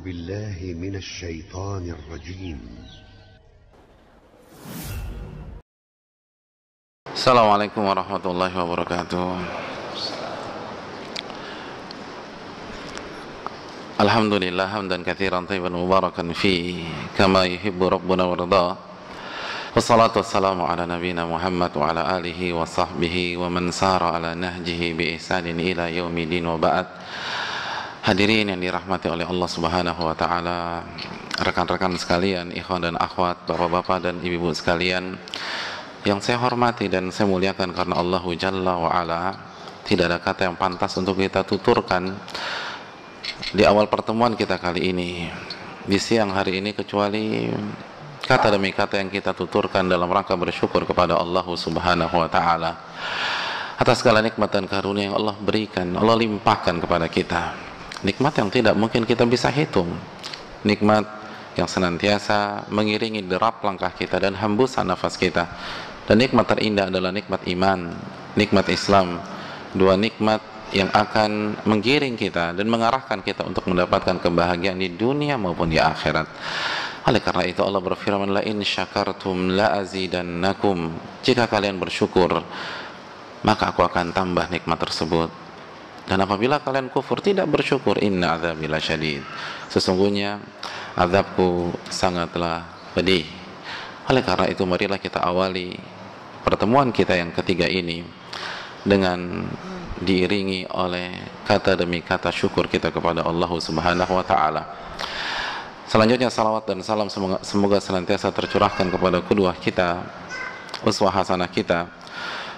بالله من الشيطان الرجيم. Assalamualaikum warahmatullahi wabarakatuh. Alhamdulillah hamdan katsiran thayyiban mubarakan fi kama yuhibbu rabbuna wa ridha. Wassalatu wassalamu ala nabiyyina Muhammad wa ala alihi wa sahbihi wa man sara ala nahjihi bi ihsanin ila yaumidin wa ba'd. Hadirin yang dirahmati oleh Allah Subhanahu wa taala, rekan-rekan sekalian, ikhwan dan akhwat, bapak-bapak dan ibu-ibu sekalian yang saya hormati dan saya muliakan karena Allah Jalla wa Ala. Tidak ada kata yang pantas untuk kita tuturkan di awal pertemuan kita kali ini, di siang hari ini, kecuali kata demi kata yang kita tuturkan dalam rangka bersyukur kepada Allah Subhanahu wa taala atas segala nikmat dan karunia yang Allah berikan, Allah limpahkan kepada kita. Nikmat yang tidak mungkin kita bisa hitung, nikmat yang senantiasa mengiringi derap langkah kita dan hembusan nafas kita. Dan nikmat terindah adalah nikmat iman, nikmat Islam, dua nikmat yang akan menggiring kita dan mengarahkan kita untuk mendapatkan kebahagiaan di dunia maupun di akhirat. Oleh karena itu Allah berfirman, la in syakartum la azidannakum, jika kalian bersyukur maka aku akan tambah nikmat tersebut. Dan apabila kalian kufur, tidak bersyukur, inna azabi lasyadid, sesungguhnya azabku sangatlah pedih. Oleh karena itu marilah kita awali pertemuan kita yang ketiga ini dengan diiringi oleh kata demi kata syukur kita kepada Allah Subhanahu wa taala. Selanjutnya salawat dan salam semoga senantiasa tercurahkan kepada kedua kita, uswah hasanah kita,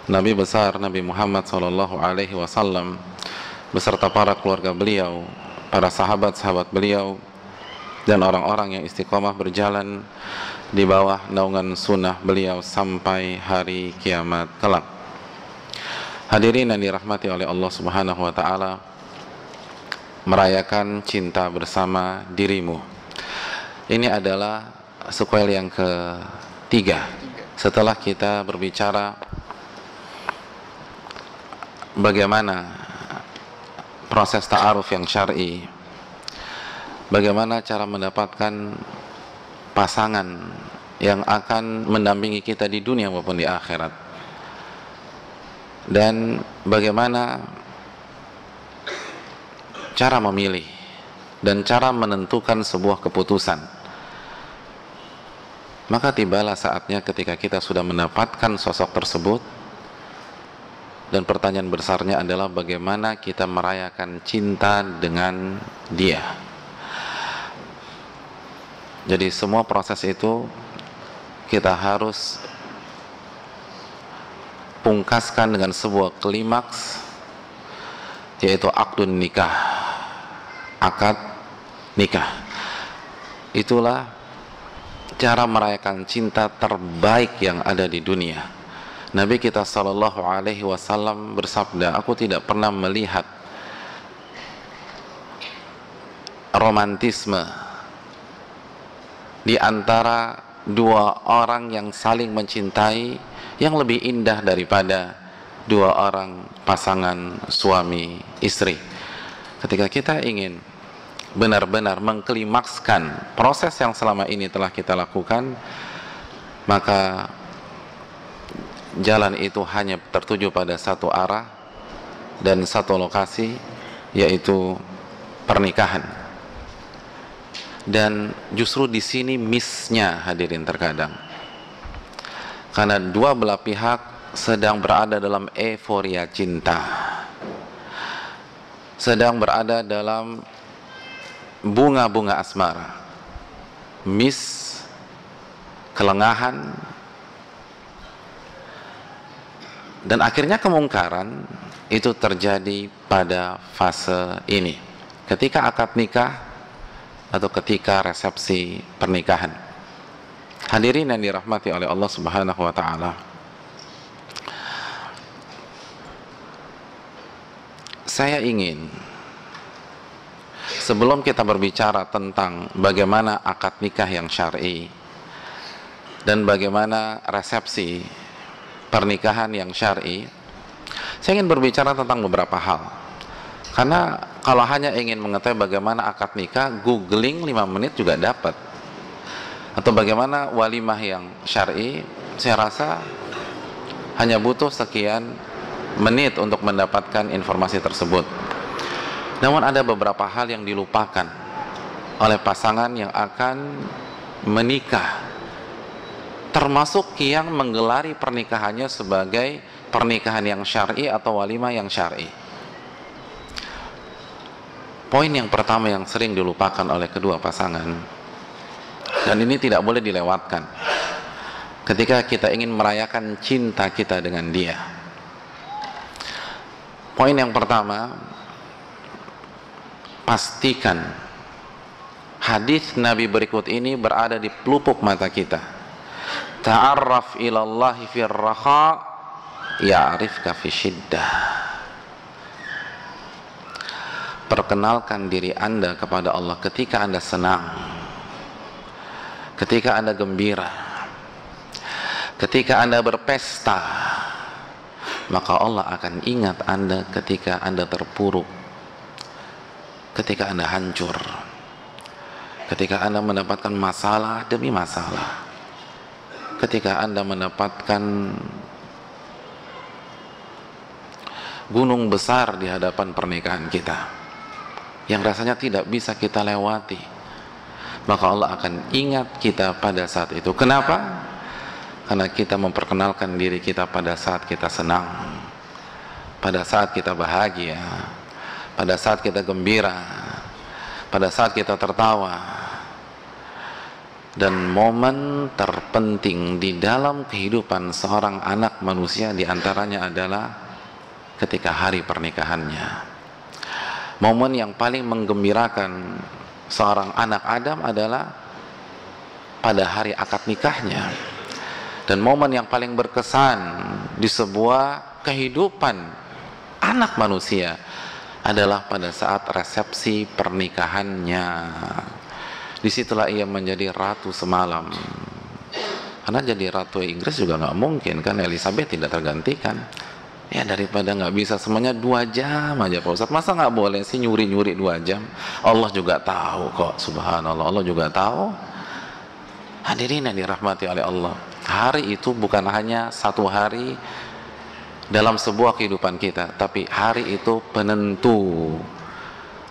Nabi besar Nabi Muhammad sallallahu alaihi wasallam beserta para keluarga beliau, para sahabat-sahabat beliau, dan orang-orang yang istiqomah berjalan di bawah naungan sunnah beliau sampai hari kiamat kelak. Hadirin yang dirahmati oleh Allah Subhanahu wa taala, merayakan cinta bersama dirimu. Ini adalah sequel yang ketiga setelah kita berbicara bagaimana proses ta'aruf yang syar'i, bagaimana cara mendapatkan pasangan yang akan mendampingi kita di dunia maupun di akhirat, dan bagaimana cara memilih dan cara menentukan sebuah keputusan. Maka tibalah saatnya ketika kita sudah mendapatkan sosok tersebut, dan pertanyaan besarnya adalah bagaimana kita merayakan cinta dengan dia. Jadi semua proses itu kita harus pungkaskan dengan sebuah klimaks, yaitu akdun nikah, akad nikah. Itulah cara merayakan cinta terbaik yang ada di dunia. Nabi kita sallallahu alaihi wasallam bersabda, aku tidak pernah melihat romantisme di antara dua orang yang saling mencintai yang lebih indah daripada dua orang pasangan suami istri. Ketika kita ingin benar-benar mengklimakskan proses yang selama ini telah kita lakukan, maka jalan itu hanya tertuju pada satu arah dan satu lokasi, yaitu pernikahan. Dan justru di sini missnya, hadirin, terkadang karena dua belah pihak sedang berada dalam euforia cinta, sedang berada dalam bunga-bunga asmara, miss, kelengahan, dan akhirnya kemungkaran itu terjadi pada fase ini, ketika akad nikah atau ketika resepsi pernikahan. Hadirin yang dirahmati oleh Allah Subhanahu wa taala, saya ingin sebelum kita berbicara tentang bagaimana akad nikah yang syar'i dan bagaimana resepsi pernikahan yang syar'i, saya ingin berbicara tentang beberapa hal. Karena kalau hanya ingin mengetahui bagaimana akad nikah, googling 5 menit juga dapat. Atau bagaimana walimah yang syar'i, saya rasa hanya butuh sekian menit untuk mendapatkan informasi tersebut. Namun ada beberapa hal yang dilupakan oleh pasangan yang akan menikah, termasuk yang menggelari pernikahannya sebagai pernikahan yang syar'i atau walimah yang syar'i. Poin yang pertama yang sering dilupakan oleh kedua pasangan, dan ini tidak boleh dilewatkan ketika kita ingin merayakan cinta kita dengan dia. Poin yang pertama, pastikan hadis Nabi berikut ini berada di pelupuk mata kita. Ta'arraf ilallahi fir raha ya'rifka fi syiddah. Perkenalkan diri Anda kepada Allah ketika Anda senang, ketika Anda gembira, ketika Anda berpesta, maka Allah akan ingat Anda ketika Anda terpuruk, ketika Anda hancur, ketika Anda mendapatkan masalah demi masalah, ketika Anda mendapatkan gunung besar di hadapan pernikahan kita yang rasanya tidak bisa kita lewati, maka Allah akan ingat kita pada saat itu. Kenapa? Karena kita memperkenalkan diri kita pada saat kita senang, pada saat kita bahagia, pada saat kita gembira, pada saat kita tertawa. Dan momen terpenting di dalam kehidupan seorang anak manusia diantaranya adalah ketika hari pernikahannya. Momen yang paling menggembirakan seorang anak Adam adalah pada hari akad nikahnya. Dan momen yang paling berkesan di sebuah kehidupan anak manusia adalah pada saat resepsi pernikahannya. Disitulah ia menjadi ratu semalam. Karena jadi ratu Inggris juga nggak mungkin kan, Elizabeth tidak tergantikan. Ya daripada nggak bisa semuanya 2 jam aja Pak Ustadz, masa nggak boleh sih nyuri-nyuri 2 jam? Allah juga tahu kok, subhanallah, Allah juga tahu. Hadirin yang dirahmati oleh Allah, hari itu bukan hanya satu hari dalam sebuah kehidupan kita, tapi hari itu penentu.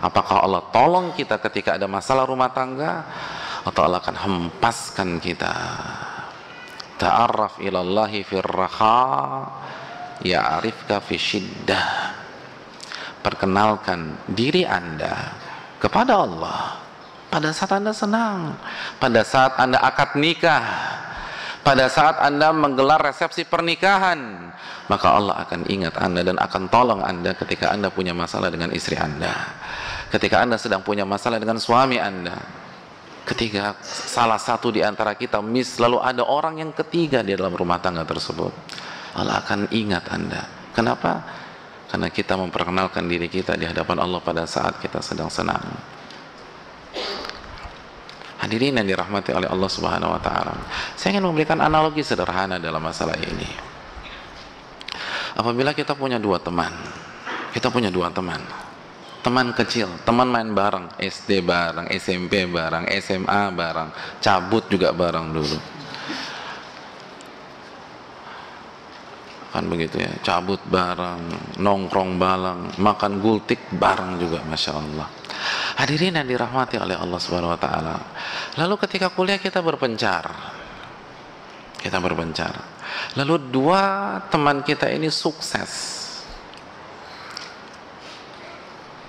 Apakah Allah tolong kita ketika ada masalah rumah tangga, atau Allah akan hempaskan kita. Ta'arraf ilallahi fir raha ya'rifka fi syiddah. Perkenalkan diri Anda kepada Allah pada saat Anda senang, pada saat Anda akad nikah, pada saat Anda menggelar resepsi pernikahan, maka Allah akan ingat Anda dan akan tolong Anda ketika Anda punya masalah dengan istri Anda, ketika Anda sedang punya masalah dengan suami Anda, ketika salah satu di antara kita lalu ada orang yang ketiga di dalam rumah tangga tersebut. Allah akan ingat Anda. Kenapa? Karena kita memperkenalkan diri kita di hadapan Allah pada saat kita sedang senang. Hadirin yang dirahmati oleh Allah Subhanahu wa taala. Saya ingin memberikan analogi sederhana dalam masalah ini. Apabila kita punya 2 teman. Kita punya 2 teman. Teman kecil, teman main bareng, SD bareng, SMP bareng, SMA bareng, cabut juga bareng dulu. Kan begitu ya, cabut bareng, nongkrong bareng, makan gultik bareng juga, Masya Allah. Hadirin yang dirahmati oleh Allah Subhanahu wa taala. Lalu ketika kuliah kita berpencar. Lalu 2 teman kita ini sukses.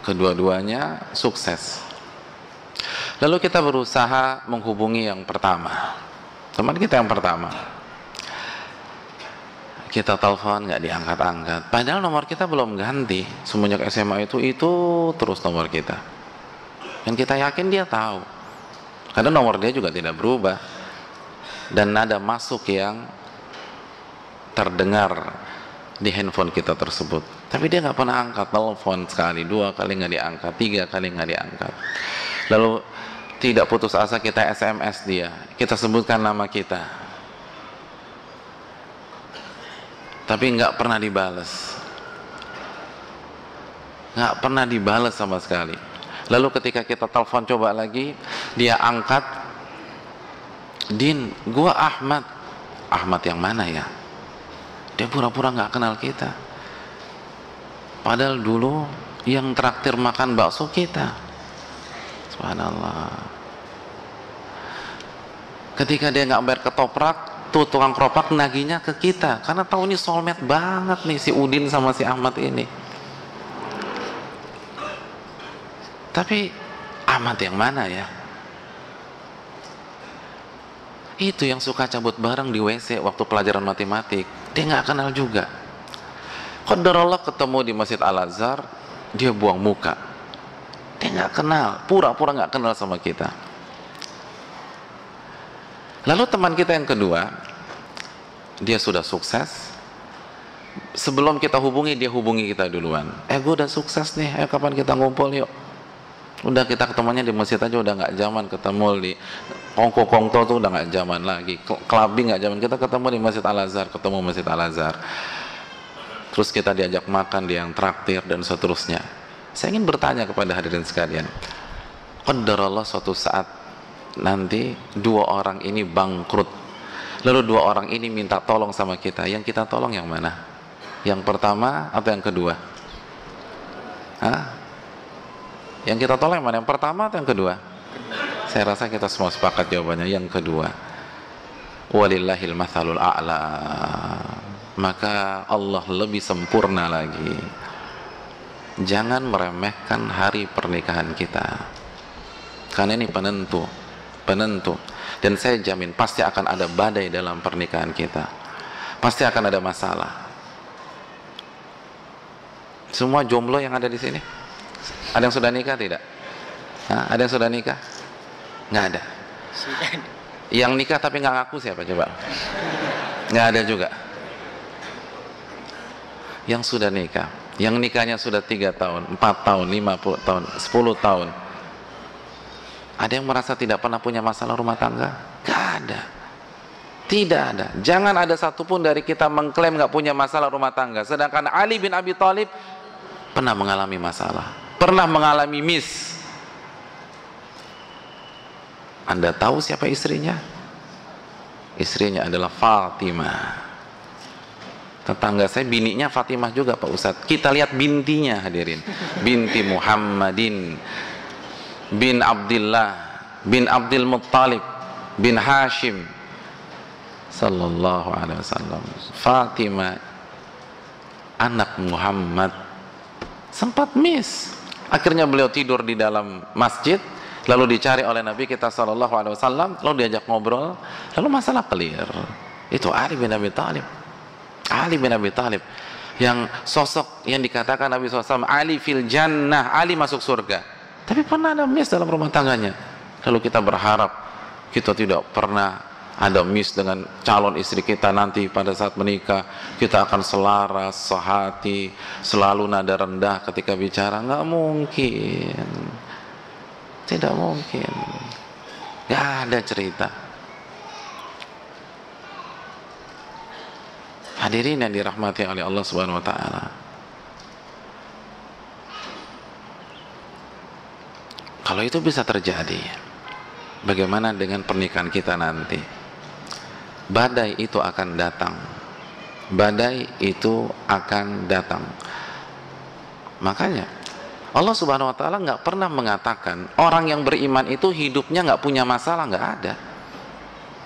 Kedua-duanya sukses. Lalu kita berusaha menghubungi yang pertama. Teman kita yang pertama. Kita telepon nggak diangkat-angkat. Padahal nomor kita belum ganti. Semenjak SMA itu terus nomor kita. Dan kita yakin dia tahu. Karena nomor dia juga tidak berubah. Dan nada masuk yang terdengar di handphone kita tersebut. Tapi dia nggak pernah angkat. Telepon sekali, 2 kali nggak diangkat, 3 kali nggak diangkat. Lalu tidak putus asa kita SMS dia. Kita sebutkan nama kita. Tapi nggak pernah dibales. nggak pernah dibalas sama sekali. Lalu ketika kita telepon coba lagi, dia angkat, Din, gua Ahmad. Ahmad yang mana ya? Dia pura-pura nggak kenal kita. Padahal dulu yang traktir makan bakso kita. Subhanallah. Ketika dia nggak bayar ketoprak, tuh tukang keroprak naginya ke kita, karena tahu ini soulmate banget nih si Udin sama si Ahmad ini. Tapi Ahmad yang mana ya? Itu yang suka cabut bareng di WC waktu pelajaran matematik. Dia nggak kenal juga. Qadarullah ketemu di Masjid Al-Azhar, dia buang muka. Dia nggak kenal, pura-pura nggak kenal sama kita. Lalu teman kita yang kedua, dia sudah sukses. Sebelum kita hubungi, dia hubungi kita duluan. Gue udah sukses nih, kapan kita ngumpul yuk. Udah kita ketemunya di masjid aja, udah nggak zaman ketemu di Kongko-Kongto tuh udah nggak zaman lagi. Clubbing nggak zaman, kita ketemu di Masjid Al-Azhar, ketemu Masjid Al-Azhar. Terus kita diajak makan, dia yang traktir dan seterusnya. Saya ingin bertanya kepada hadirin sekalian, qadarullah suatu saat nanti dua orang ini bangkrut, lalu dua orang ini minta tolong sama kita, yang kita tolong yang mana? Yang pertama atau yang kedua? Hah? Yang kita tolong yang mana? Yang pertama atau yang kedua? Saya rasa kita semua sepakat jawabannya yang kedua. Walillahil mathalul a'la. Maka Allah lebih sempurna lagi. Jangan meremehkan hari pernikahan kita, karena ini penentu. Dan saya jamin pasti akan ada badai dalam pernikahan kita. Pasti akan ada masalah. Semua jomblo yang ada di sini, ada yang sudah nikah tidak? Ada yang sudah nikah? Nggak ada. Yang nikah tapi nggak ngaku siapa coba? Nggak ada juga. Yang sudah nikah, yang nikahnya sudah 3 tahun, 4 tahun, 50 tahun, 10 tahun, ada yang merasa tidak pernah punya masalah rumah tangga? Nggak ada. Tidak ada. Jangan ada satupun dari kita mengklaim nggak punya masalah rumah tangga. Sedangkan Ali bin Abi Thalib pernah mengalami masalah, pernah mengalami miss. Anda tahu siapa istrinya? Istrinya adalah Fatimah. Tetangga saya bininya Fatimah juga Pak Ustadz. Kita lihat bintinya hadirin. Binti Muhammadin bin Abdullah bin Abdul Muttalib bin Hashim sallallahu alaihi wasallam. Fatimah anak Muhammad sempat miss. Akhirnya beliau tidur di dalam masjid, lalu dicari oleh Nabi kita sallallahu alaihi wasallam, lalu diajak ngobrol, lalu masalah clear. Itu Ali bin Abi Thalib. Ali bin Abi Thalib yang sosok yang dikatakan Nabi SAW, Ali fil jannah, Ali masuk surga. Tapi pernah ada miss dalam rumah tangganya. Lalu kita berharap kita tidak pernah ada miss dengan calon istri kita nanti pada saat menikah. Kita akan selaras, sehati, selalu nada rendah ketika bicara. Nggak mungkin. Tidak mungkin. Nggak ada cerita. Hadirin yang dirahmati oleh Allah Subhanahu wa taala. Kalau itu bisa terjadi, bagaimana dengan pernikahan kita nanti? Badai itu akan datang. Badai itu akan datang. Makanya Allah Subhanahu wa taala nggak pernah mengatakan orang yang beriman itu hidupnya nggak punya masalah, nggak ada.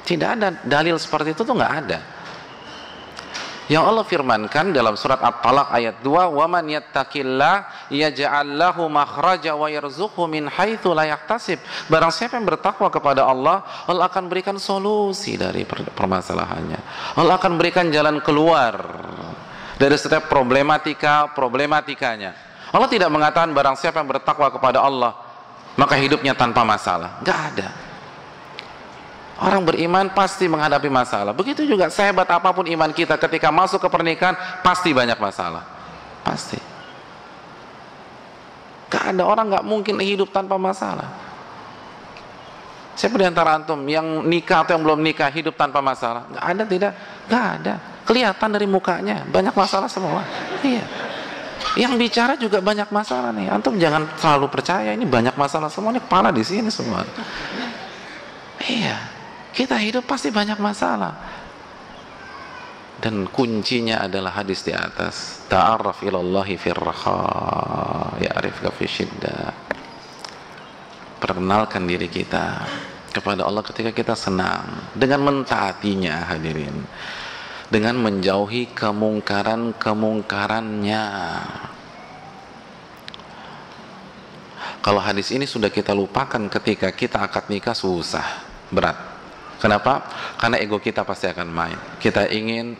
Tidak ada dalil seperti itu tuh nggak ada. Yang Allah firmankan dalam surat At-Talaq ayat 2, "Wa man yattaqillah yaj'al lahu makhraja wa yarzuqhu min haitsu la yahtasib." Barang siapa yang bertakwa kepada Allah, Allah akan berikan solusi dari permasalahannya. Allah akan berikan jalan keluar dari setiap problematikanya. Allah tidak mengatakan barang siapa yang bertakwa kepada Allah maka hidupnya tanpa masalah. Enggak ada. Orang beriman pasti menghadapi masalah. Begitu juga sehebat apapun iman kita, ketika masuk ke pernikahan pasti banyak masalah. Pasti. Gak ada orang gak mungkin hidup tanpa masalah. Siapa di antara antum yang nikah atau yang belum nikah hidup tanpa masalah? Gak ada, tidak? Gak ada. Kelihatan dari mukanya banyak masalah semua. Iya. Yang bicara juga banyak masalah nih. Antum jangan terlalu percaya ini banyak masalah semua, ini kepala di sini semua. Iya, kita hidup pasti banyak masalah. Dan kuncinya adalah hadis di atas, ta'arraf ilallahi fir raha ya'rifka fi syiddah. Perkenalkan diri kita kepada Allah ketika kita senang, dengan mentaatinya hadirin, dengan menjauhi kemungkaran-kemungkarannya. Kalau hadis ini sudah kita lupakan ketika kita akad nikah, susah, berat. Kenapa? Karena ego kita pasti akan main. Kita ingin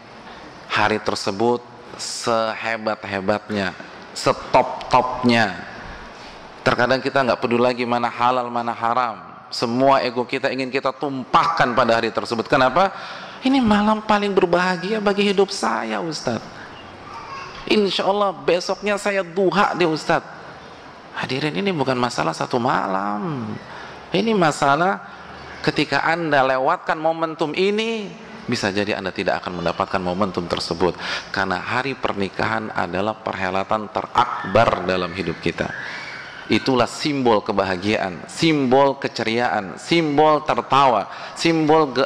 hari tersebut sehebat-hebatnya, setop-topnya. Terkadang kita nggak peduli lagi mana halal, mana haram. Semua ego kita ingin kita tumpahkan pada hari tersebut. Kenapa? Ini malam paling berbahagia bagi hidup saya, Ustadz. Insya Allah besoknya saya duha deh, Ustadz. Hadirin, ini bukan masalah satu malam. Ini masalah ketika Anda lewatkan momentum ini, bisa jadi Anda tidak akan mendapatkan momentum tersebut. Karena hari pernikahan adalah perhelatan terakbar dalam hidup kita. Itulah simbol kebahagiaan, simbol keceriaan, simbol tertawa, simbol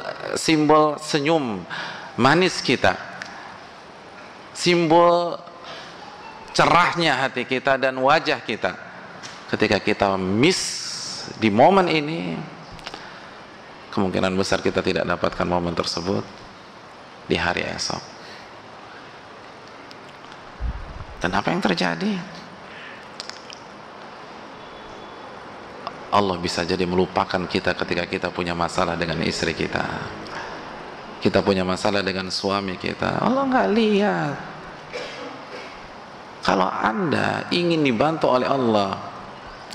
senyum manis kita, simbol cerahnya hati kita dan wajah kita. Ketika kita miss di momen ini, kemungkinan besar kita tidak dapatkan momen tersebut di hari esok. Dan apa yang terjadi? Allah bisa jadi melupakan kita ketika kita punya masalah dengan istri kita, kita punya masalah dengan suami kita. Allah nggak lihat. Kalau Anda ingin dibantu oleh Allah,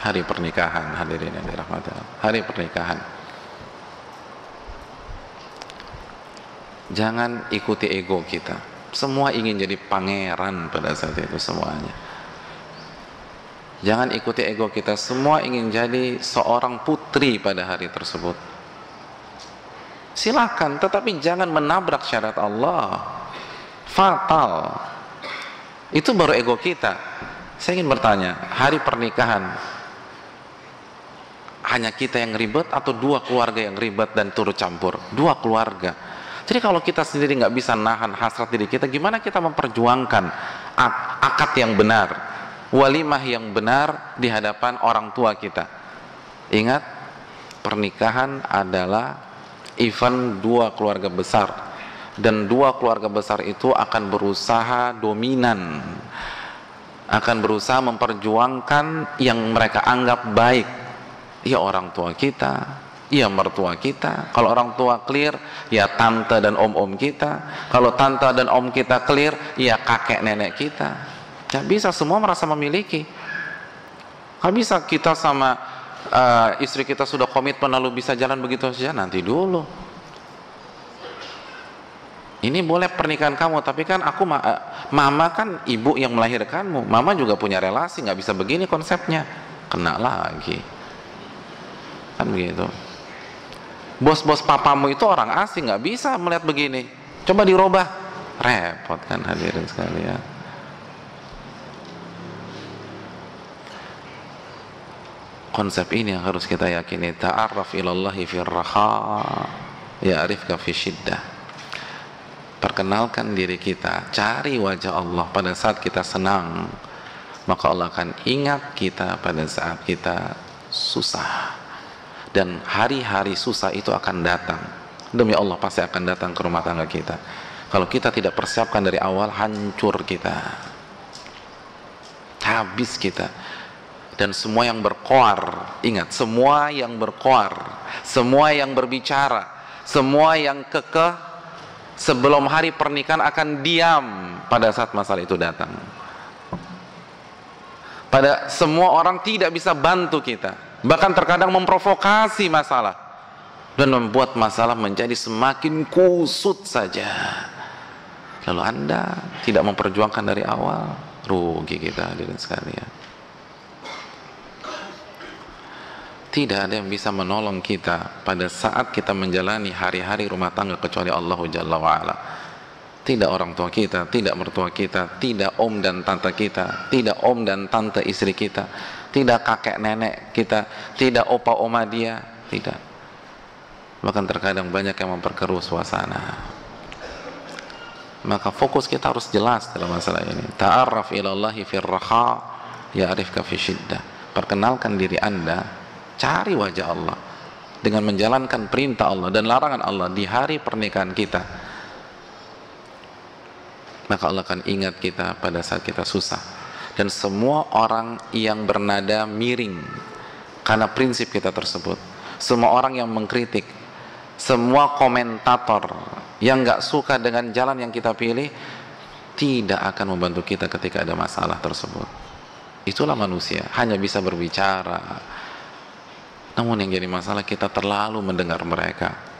hari pernikahan, hadirin yang dirahmati Allah, hari pernikahan, jangan ikuti ego kita. Semua ingin jadi pangeran pada saat itu semuanya. Jangan ikuti ego kita, semua ingin jadi seorang putri pada hari tersebut. Silakan, tetapi jangan menabrak syariat Allah. Fatal. Itu baru ego kita. Saya ingin bertanya, hari pernikahan hanya kita yang ribet atau dua keluarga yang ribet dan turut campur? Dua keluarga. Jadi kalau kita sendiri nggak bisa nahan hasrat diri kita, gimana kita memperjuangkan akad yang benar, walimah yang benar di hadapan orang tua kita? Ingat, pernikahan adalah event dua keluarga besar, dan dua keluarga besar itu akan berusaha dominan, akan berusaha memperjuangkan yang mereka anggap baik. Ya orang tua kita, ya mertua kita. Kalau orang tua clear, ya tante dan om-om kita. Kalau tante dan om kita clear, ya kakek nenek kita. Gak bisa semua merasa memiliki. Gak bisa kita sama istri kita sudah komitmen lalu bisa jalan begitu saja. Nanti dulu. Ini boleh pernikahan kamu, tapi kan aku mama kan ibu yang melahirkanmu. Mama juga punya relasi, nggak bisa begini konsepnya. Kena lagi. Kan begitu. Bos-bos papamu itu orang asing, nggak bisa melihat begini. Coba dirubah, repot kan hadirin sekalian. Konsep ini yang harus kita yakini. Ta'arraf ilallahi fir raha ya'rifka fi syiddah. Perkenalkan diri kita, cari wajah Allah pada saat kita senang, maka Allah akan ingat kita pada saat kita susah. Dan hari-hari susah itu akan datang. Demi Allah pasti akan datang ke rumah tangga kita. Kalau kita tidak persiapkan dari awal, hancur kita, habis kita. Dan semua yang berkoar, ingat, semua yang berkoar, semua yang berbicara, semua yang kekeh sebelum hari pernikahan akan diam pada saat masalah itu datang. Pada semua orang tidak bisa bantu kita, bahkan terkadang memprovokasi masalah dan membuat masalah menjadi semakin kusut saja. Lalu Anda tidak memperjuangkan dari awal, rugi kita hadirin sekalian. Tidak ada yang bisa menolong kita pada saat kita menjalani hari-hari rumah tangga kecuali Allah Jalla wa'ala. tidak orang tua kita, tidak mertua kita, tidak om dan tante kita, tidak om dan tante istri kita, tidak kakek nenek kita, tidak opa oma dia, tidak. Bahkan terkadang banyak yang memperkeruh suasana. Maka fokus kita harus jelas dalam masalah ini. Ta'arraf ilallahi fir raha ya'rifka fi syiddah. Perkenalkan diri Anda, cari wajah Allah dengan menjalankan perintah Allah dan larangan Allah di hari pernikahan kita. Maka Allah akan ingat kita pada saat kita susah. Dan semua orang yang bernada miring karena prinsip kita tersebut, semua orang yang mengkritik, semua komentator yang nggak suka dengan jalan yang kita pilih, tidak akan membantu kita ketika ada masalah tersebut. Itulah manusia, hanya bisa berbicara. Namun yang jadi masalah, kita terlalu mendengar mereka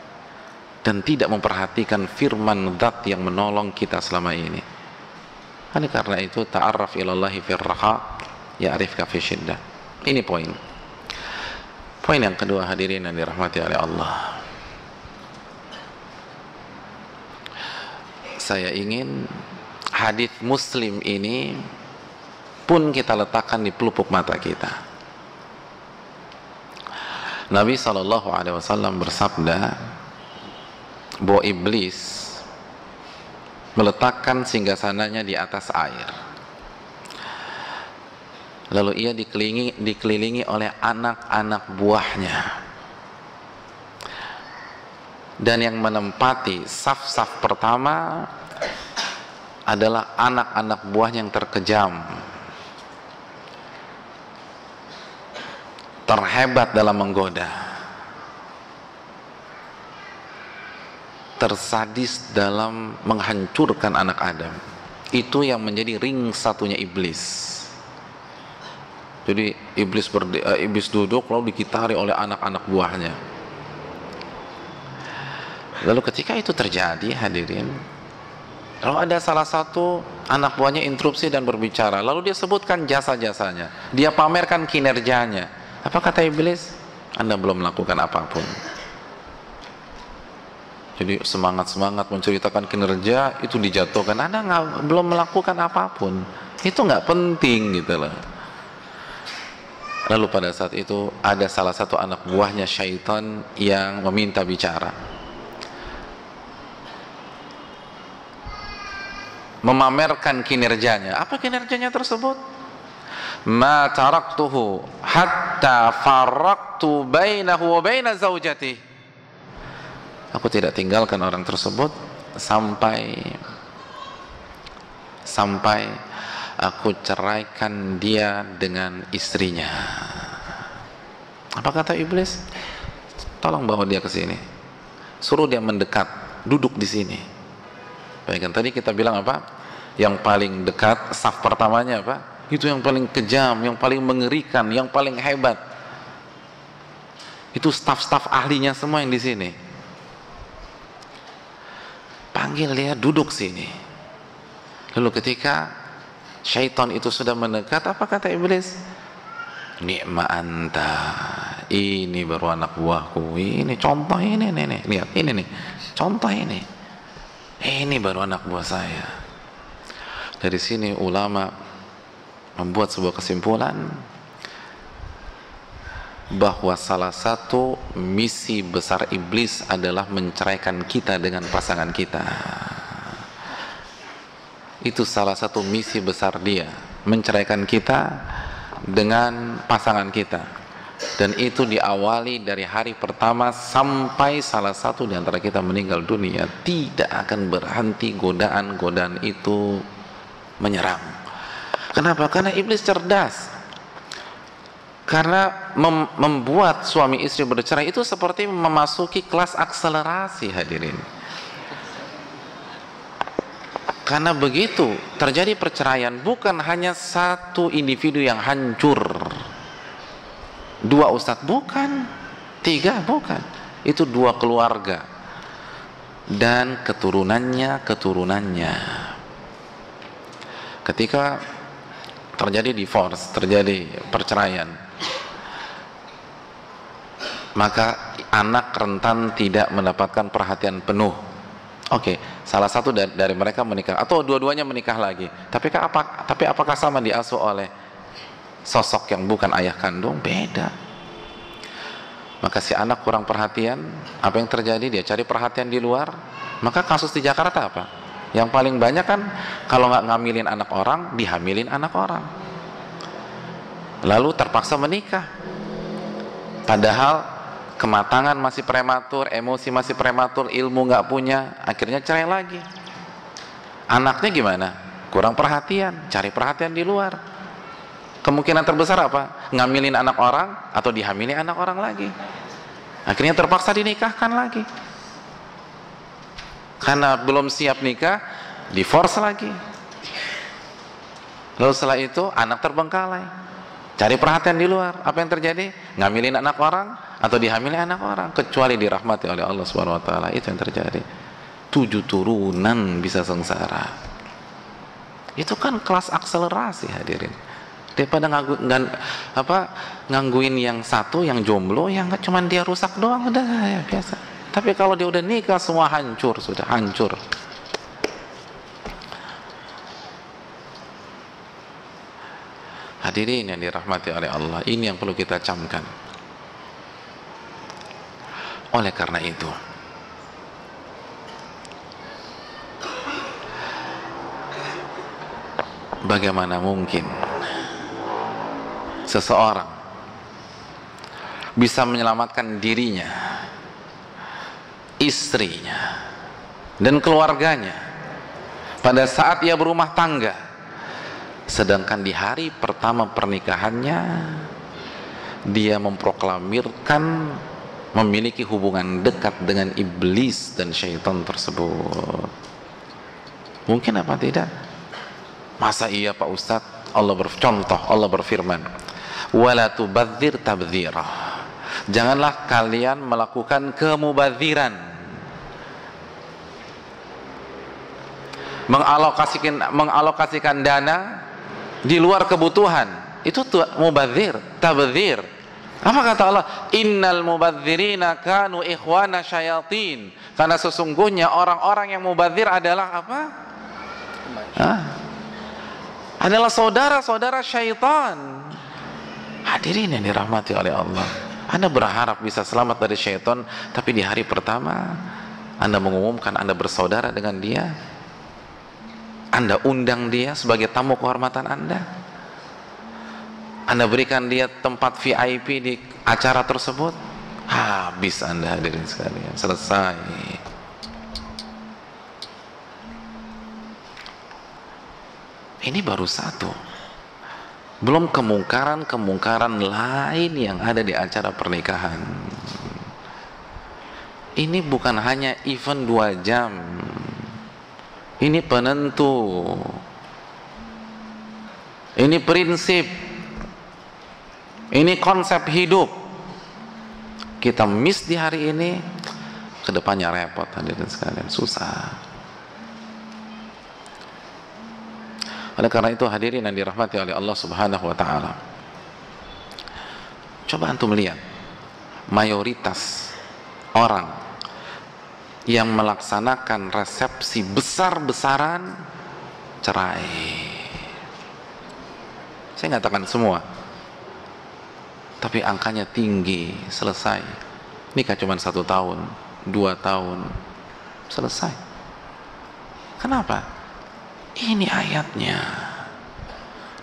dan tidak memperhatikan firman Zat yang menolong kita selama ini. Oleh karena itu, ta'arraf ilallahi fir raha ya'rifka fi syiddah. Ini poin. Poin yang kedua, hadirin yang dirahmati oleh Allah. Saya ingin hadis Muslim ini pun kita letakkan di pelupuk mata kita. Nabi SAW bersabda bahwa iblis meletakkan singgasananya di atas air. Lalu ia dikelilingi oleh anak-anak buahnya. Dan yang menempati saf-saf pertama adalah anak-anak buahnya yang terkejam, terhebat dalam menggoda, tersadis dalam menghancurkan anak Adam. Itu yang menjadi ring satunya iblis. Jadi iblis duduk lalu dikitari oleh anak-anak buahnya. Lalu ketika itu terjadi, hadirin, lalu ada salah satu anak buahnya interupsi dan berbicara. Lalu dia sebutkan jasa-jasanya, dia pamerkan kinerjanya. Apa kata iblis? Anda belum melakukan apapun. Jadi semangat-semangat menceritakan kinerja itu dijatuhkan. Anda belum melakukan apapun. Itu nggak penting gitu loh. Lalu pada saat itu ada salah satu anak buahnya syaitan yang meminta bicara, memamerkan kinerjanya. Apa kinerjanya tersebut? Ma taraktuhu hatta faraqtu bainahu wa baina zaujati. Aku tidak tinggalkan orang tersebut sampai aku ceraikan dia dengan istrinya. Apa kata iblis? Tolong bawa dia ke sini. Suruh dia mendekat, duduk di sini. Baik, kan tadi kita bilang apa? Yang paling dekat, saf pertamanya apa? Itu yang paling kejam, yang paling mengerikan, yang paling hebat. Itu staf-staf ahlinya semua yang di sini. Panggil dia duduk sini. Lalu ketika syaitan itu sudah mendekat, apa kata iblis? Ni'ma anta, ini baru anak buahku. Ini contoh ini nih. Lihat ini nih, contoh ini. Ini baru anak buah saya. Dari sini ulama membuat sebuah kesimpulan bahwa salah satu misi besar iblis adalah menceraikan kita dengan pasangan kita. Itu salah satu misi besar dia, menceraikan kita dengan pasangan kita. Dan itu diawali dari hari pertama sampai salah satu di antara kita meninggal dunia. Tidak akan berhenti godaan-godaan itu menyerang. Kenapa? Karena iblis cerdas. Karena membuat suami istri bercerai itu seperti memasuki kelas akselerasi, hadirin. Karena begitu terjadi perceraian, bukan hanya satu individu yang hancur, dua ustadz bukan, tiga bukan, itu dua keluarga dan keturunannya. Ketika terjadi divorce, terjadi perceraian, maka anak rentan tidak mendapatkan perhatian penuh. Oke, salah satu dari mereka menikah atau dua-duanya menikah lagi. Tapi apakah sama diasuh oleh sosok yang bukan ayah kandung? Beda. Maka si anak kurang perhatian, apa yang terjadi? Dia cari perhatian di luar. Maka kasus di Jakarta apa? Yang paling banyak kan kalau nggak ngamilin anak orang, dihamilin anak orang. Lalu terpaksa menikah. Padahal kematangan masih prematur, emosi masih prematur, ilmu nggak punya, akhirnya cerai lagi. Anaknya gimana? Kurang perhatian, cari perhatian di luar. Kemungkinan terbesar apa? Ngamilin anak orang atau dihamili anak orang lagi. Akhirnya terpaksa dinikahkan lagi. Karena belum siap nikah, divorce lagi. Lalu setelah itu anak terbengkalai, cari perhatian di luar. Apa yang terjadi? Ngamilin anak orang atau dihamili anak orang. Kecuali dirahmati oleh Allah Subhanahu Wa Taala, itu yang terjadi. 7 turunan bisa sengsara. Itu kan kelas akselerasi hadirin. Daripada ngangguin yang satu, yang jomblo, yang cuman dia rusak doang, udah ya biasa. Tapi kalau dia udah nikah, semua hancur, sudah hancur. Hadirin yang dirahmati oleh Allah, ini yang perlu kita camkan. Oleh karena itu, bagaimana mungkin seseorang bisa menyelamatkan dirinya, istrinya, dan keluarganya pada saat ia berumah tangga, sedangkan di hari pertama pernikahannya dia memproklamirkan memiliki hubungan dekat dengan iblis dan syaitan tersebut. Mungkin apa tidak? Masa iya Pak Ustadz? Allah berfirman, wala tubadzir tabdzira. Janganlah kalian melakukan kemubadziran, mengalokasikan dana di luar kebutuhan. Itu mubadzir, tabdzir. Apa kata Allah? Innal mubadzirina kanu ikhwana syayatin. Karena sesungguhnya orang-orang yang mubadzir adalah apa? Adalah saudara-saudara syaitan. Hadirin yang dirahmati oleh Allah, Anda berharap bisa selamat dari syaitan, tapi di hari pertama Anda mengumumkan Anda bersaudara dengan dia, Anda undang dia sebagai tamu kehormatan Anda berikan dia tempat VIP di acara tersebut. Habis Anda hadirin sekalian, selesai. Ini baru satu, belum kemungkaran lain yang ada di acara pernikahan. Ini bukan hanya event 2 jam, ini penentu, ini prinsip, ini konsep hidup. Kita miss di hari ini, kedepannya repot hadirin sekalian, susah. Oleh karena itu hadirin yang dirahmati oleh Allah Subhanahu wa Ta'ala, coba antum lihat mayoritas orang yang melaksanakan resepsi besar-besaran cerai. Saya katakan semua, tapi angkanya tinggi. Selesai nikah cuma 1 tahun, 2 tahun, selesai. Kenapa? Ini ayatnya,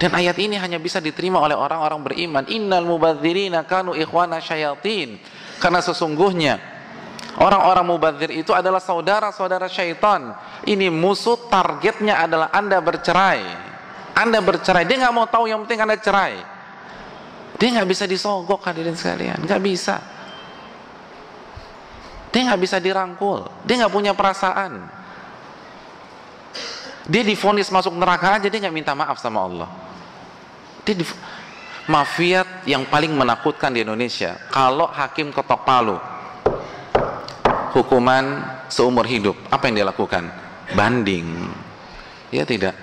dan ayat ini hanya bisa diterima oleh orang-orang beriman. Innal mubadzirina kanu ikhwana syayatin. Karena sesungguhnya orang-orang mubadzir itu adalah saudara-saudara syaitan. Ini musuh, targetnya adalah Anda bercerai. Anda bercerai, dia nggak mau tahu, yang penting Anda cerai. Dia nggak bisa disogok hadirin sekalian, nggak bisa. Dia nggak bisa dirangkul, dia nggak punya perasaan. Dia divonis masuk neraka aja, dia nggak minta maaf sama Allah. Mafiat yang paling menakutkan di Indonesia, kalau hakim ketok palu, hukuman seumur hidup, apa yang dia lakukan? Banding. Ya tidak?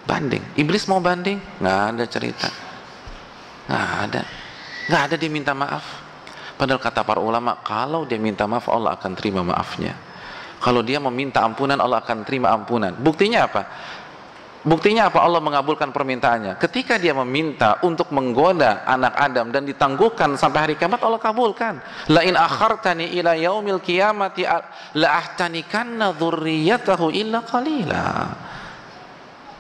Banding. Iblis mau banding? Nggak ada cerita. Nggak ada dia minta maaf. Padahal kata para ulama, kalau dia minta maaf, Allah akan terima maafnya. Kalau dia meminta ampunan, Allah akan terima ampunan. Buktinya apa? Buktinya apa Allah mengabulkan permintaannya? Ketika dia meminta untuk menggoda anak Adam dan ditangguhkan sampai hari kiamat, Allah kabulkan. La in akhartani ila yaumil qiyamati la ahtanikanna dzurriyyatahu illa qalila.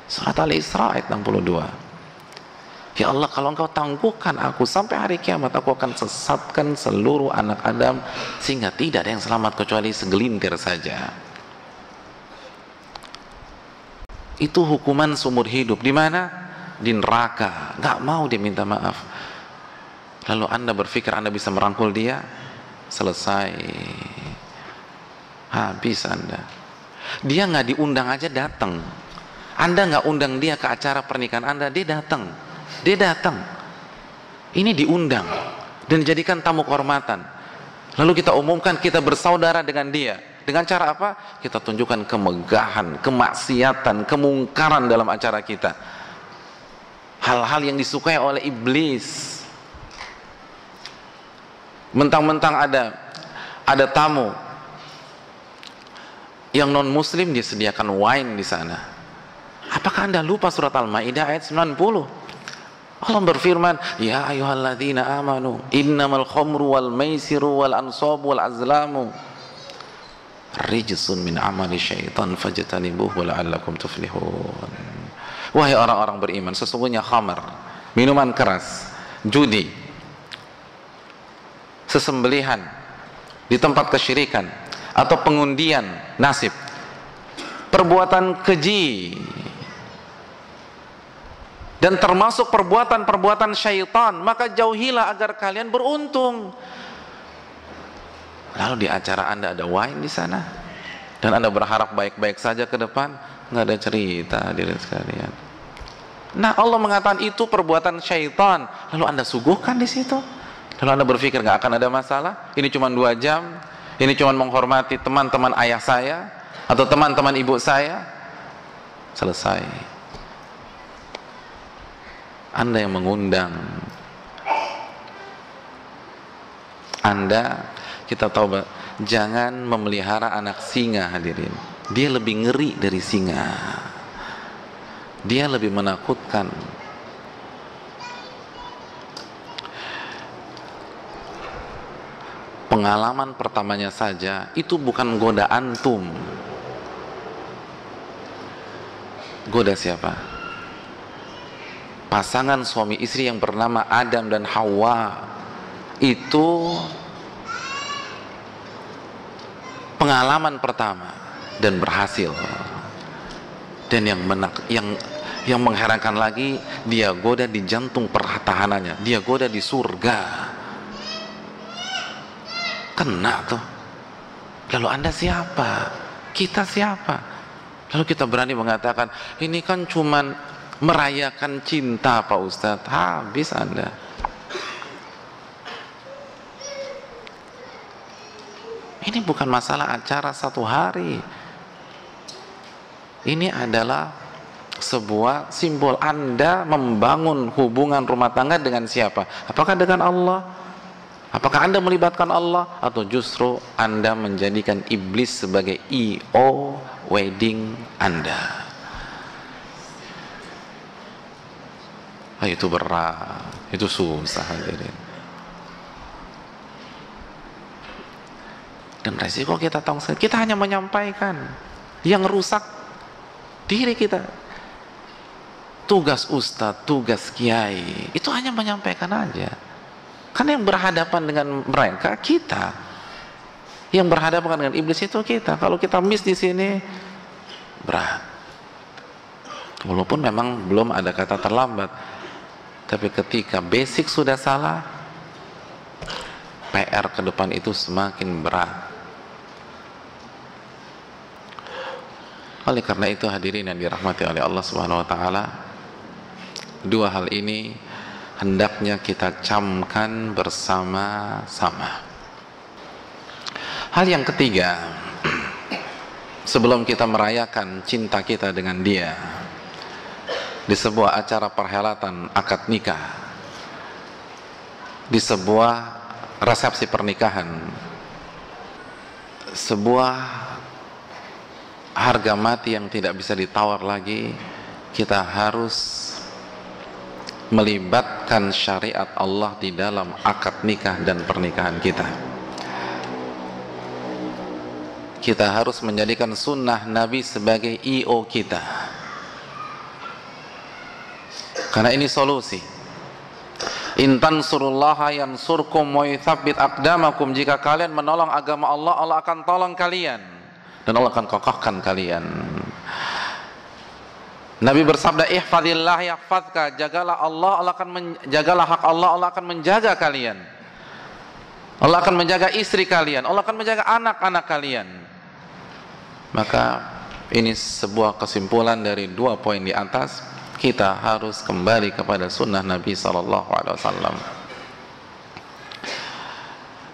Surat Al-Isra ayat 62. Ya Allah, kalau engkau tangguhkan aku sampai hari kiamat, aku akan sesatkan seluruh anak Adam sehingga tidak ada yang selamat kecuali segelintir saja. Itu hukuman seumur hidup. Di mana? Di neraka. Gak mau dia minta maaf. Lalu Anda berpikir Anda bisa merangkul dia? Selesai. Habis Anda. Dia gak diundang aja datang. Anda gak undang dia ke acara pernikahan Anda, dia datang. Dia datang. Ini diundang dan dijadikan tamu kehormatan. Lalu kita umumkan kita bersaudara dengan dia. Dengan cara apa? Kita tunjukkan kemegahan, kemaksiatan, kemungkaran dalam acara kita. Hal-hal yang disukai oleh iblis. Mentang-mentang ada tamu yang non muslim, disediakan wine di sana. Apakah Anda lupa surat Al-Maidah ayat 90? Allah berfirman, ya ayyuhalladzina amanu innamal khamru wal maisiru wal ansabu wal azlamu rijsun min amali syaitan fajtanibuhu la'allakum tuflihun. Wahai orang-orang beriman, sesungguhnya khamar, minuman keras, judi, sesembelihan di tempat kesyirikan atau pengundian nasib, perbuatan keji, dan termasuk perbuatan-perbuatan syaitan, maka jauhilah agar kalian beruntung. Lalu di acara Anda ada wine di sana, dan Anda berharap baik-baik saja ke depan, nggak ada cerita hadirin sekalian. Nah, Allah mengatakan itu perbuatan syaitan, lalu Anda suguhkan di situ. Lalu Anda berpikir nggak akan ada masalah, ini cuma 2 jam, ini cuma menghormati teman-teman ayah saya atau teman-teman ibu saya, selesai. Anda yang mengundang, Anda, kita tahu, jangan memelihara anak singa hadirin. Dia lebih ngeri dari singa. Dia lebih menakutkan. Pengalaman pertamanya saja itu bukan goda antum. Goda siapa? Pasangan suami istri yang bernama Adam dan Hawa. Itu pengalaman pertama dan berhasil. Dan yang mengherankan lagi, dia goda di jantung pertahanannya, dia goda di surga. Kena tuh. Lalu Anda siapa? Kita siapa? Lalu kita berani mengatakan, ini kan cuman merayakan cinta Pak Ustadz. Habis Anda. Ini bukan masalah acara 1 hari. Ini adalah sebuah simbol Anda membangun hubungan rumah tangga dengan siapa? Apakah dengan Allah? Apakah Anda melibatkan Allah? Atau justru Anda menjadikan iblis sebagai I.O. wedding Anda? Itu berat, itu susah hadirin. Dan resiko kita tahu, kita hanya menyampaikan yang rusak diri kita. Tugas ustadz, tugas kiai, itu hanya menyampaikan aja. Karena yang berhadapan dengan mereka kita, yang berhadapan dengan iblis itu kita. Kalau kita miss di sini, berat. Walaupun memang belum ada kata terlambat. Tapi ketika basic sudah salah, PR ke depan itu semakin berat. Oleh karena itu hadirin yang dirahmati oleh Allah Subhanahu wa taala, 2 hal ini hendaknya kita camkan bersama-sama. Hal yang ketiga, sebelum kita merayakan cinta kita dengan dia di sebuah acara perhelatan akad nikah, di sebuah resepsi pernikahan, sebuah harga mati yang tidak bisa ditawar lagi, kita harus melibatkan syariat Allah di dalam akad nikah dan pernikahan kita. Kita harus menjadikan sunnah Nabi sebagai IO kita, karena ini solusi. In tansurullaha yansurkum wa yuthabbit aqdamakum. Jika kalian menolong agama Allah, Allah akan tolong kalian dan Allah akan kokohkan kalian. Nabi bersabda, ihfazillah yahfazka, jagalah Allah, Allah akan menjagalah hak Allah, Allah akan menjaga kalian. Allah akan menjaga istri kalian, Allah akan menjaga anak-anak kalian. Maka ini sebuah kesimpulan dari 2 poin di atas. Kita harus kembali kepada sunnah Nabi SAW.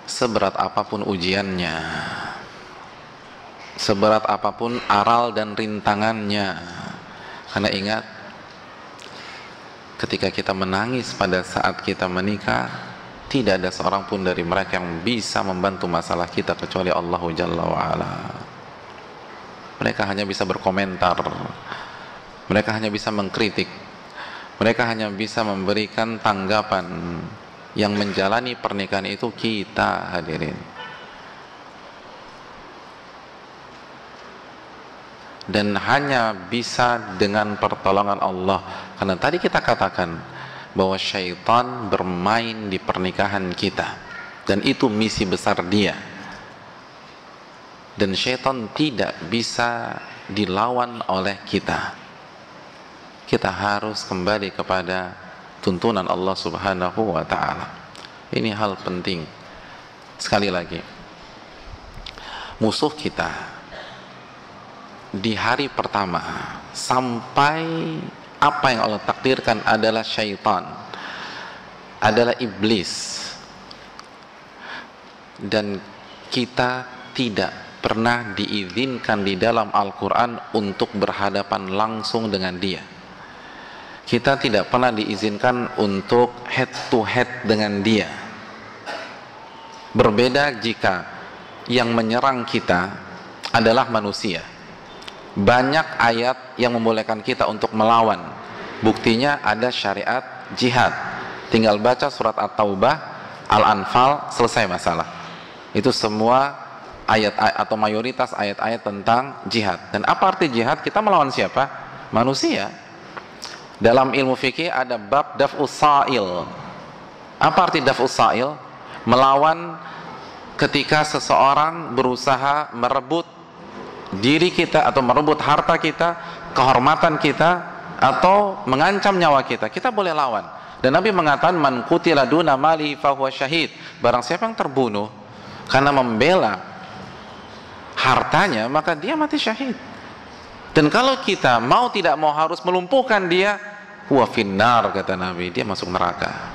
Seberat apapun ujiannya, seberat apapun aral dan rintangannya, karena ingat, ketika kita menangis pada saat kita menikah, tidak ada seorang pun dari mereka yang bisa membantu masalah kita kecuali Allah Jalla wa'ala. Mereka hanya bisa berkomentar, mereka hanya bisa mengkritik, mereka hanya bisa memberikan tanggapan. Yang menjalani pernikahan itu kita, hadirin. Dan hanya bisa dengan pertolongan Allah. Karena tadi kita katakan bahwa syaitan bermain di pernikahan kita, dan itu misi besar dia. Dan syaitan tidak bisa dilawan oleh kita. Kita harus kembali kepada tuntunan Allah Subhanahu wa ta'ala. Ini hal penting. Sekali lagi, musuh kita di hari pertama sampai apa yang Allah takdirkan adalah syaitan, adalah iblis. Dan kita tidak pernah diizinkan di dalam Al-Quran untuk berhadapan langsung dengan dia. Kita tidak pernah diizinkan untuk head to head dengan dia. Berbeda jika yang menyerang kita adalah manusia. Banyak ayat yang membolehkan kita untuk melawan. Buktinya ada syariat jihad. Tinggal baca surat At-Taubah, Al-Anfal, selesai masalah. Itu semua ayat atau mayoritas ayat-ayat tentang jihad. Dan apa arti jihad? Kita melawan siapa? Manusia. Dalam ilmu fikih ada bab daf'us sa'il. Apa arti daf'us sa'il? Melawan ketika seseorang berusaha merebut diri kita atau merebut harta kita, kehormatan kita, atau mengancam nyawa kita. Kita boleh lawan. Dan Nabi mengatakan, man qutila duna mali fahuwa syahid. Barang siapa yang terbunuh karena membela hartanya, maka dia mati syahid. Dan kalau kita mau tidak mau harus melumpuhkan dia, huwa finnar, kata Nabi, dia masuk neraka.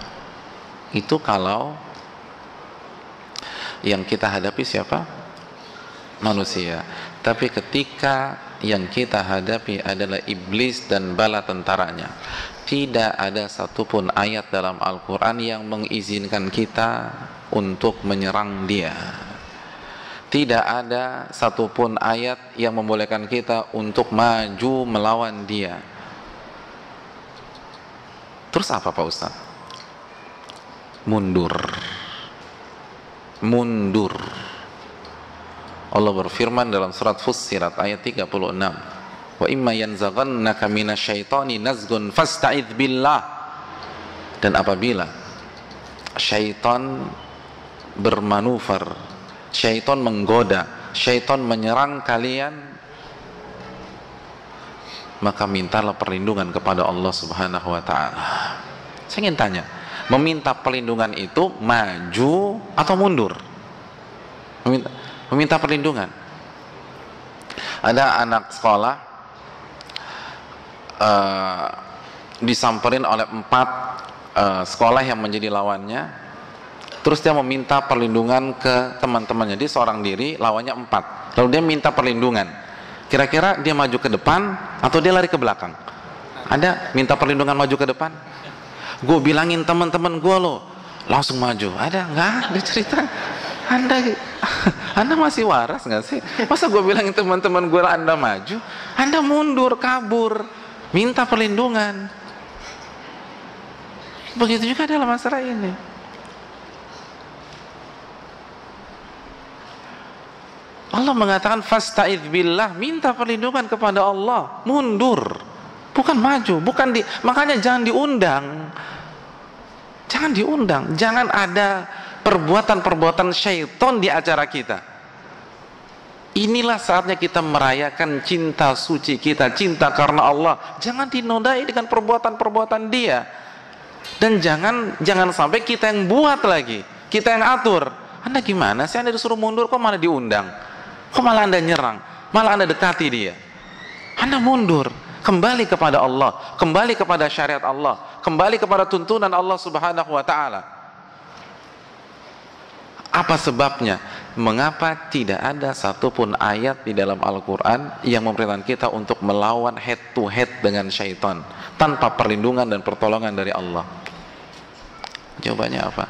Itu kalau yang kita hadapi siapa? Manusia. Tapi ketika yang kita hadapi adalah iblis dan bala tentaranya, tidak ada satupun ayat dalam Al-Quran yang mengizinkan kita untuk menyerang dia. Tidak ada satupun ayat yang membolehkan kita untuk maju melawan dia. Terus apa Pak Ustaz? Mundur. Mundur. Allah berfirman dalam surat Fussilat ayat 36. Wa imma yanzaghannaka minasyaitani nazghun fasta'idz billah. Dan apabila syaitan bermanuver, syaitan menggoda, syaitan menyerang kalian, maka mintalah perlindungan kepada Allah Subhanahu wa ta'ala. Saya ingin tanya, meminta perlindungan itu maju atau mundur? Meminta perlindungan. Ada anak sekolah disamperin oleh 4 sekolah yang menjadi lawannya. Terus dia meminta perlindungan ke teman-temannya. Dia seorang diri, lawannya 4. Lalu dia minta perlindungan. Kira-kira dia maju ke depan atau dia lari ke belakang? Ada minta perlindungan maju ke depan? Gue bilangin teman-teman gue loh, langsung maju. Ada? Nggak ada cerita. Anda Anda masih waras nggak sih? Masa gue bilangin teman-teman gue Anda maju, Anda mundur, kabur, minta perlindungan. Begitu juga dalam masalah ini. Allah mengatakan fasta'idz billah, minta perlindungan kepada Allah, mundur, bukan maju, bukan makanya jangan diundang. Jangan diundang, jangan ada perbuatan-perbuatan syaitan di acara kita. Inilah saatnya kita merayakan cinta suci kita, cinta karena Allah. Jangan dinodai dengan perbuatan-perbuatan dia. Dan jangan sampai kita yang buat lagi, kita yang atur. Anda gimana sih, Anda disuruh mundur kok malah diundang? Kok malah Anda nyerang? Malah Anda dekati dia. Anda mundur, kembali kepada Allah, kembali kepada syariat Allah, kembali kepada tuntunan Allah Subhanahu wa taala. Apa sebabnya? Mengapa tidak ada satupun ayat di dalam Al-Quran yang memerintahkan kita untuk melawan head to head dengan syaitan tanpa perlindungan dan pertolongan dari Allah? Jawabannya apa?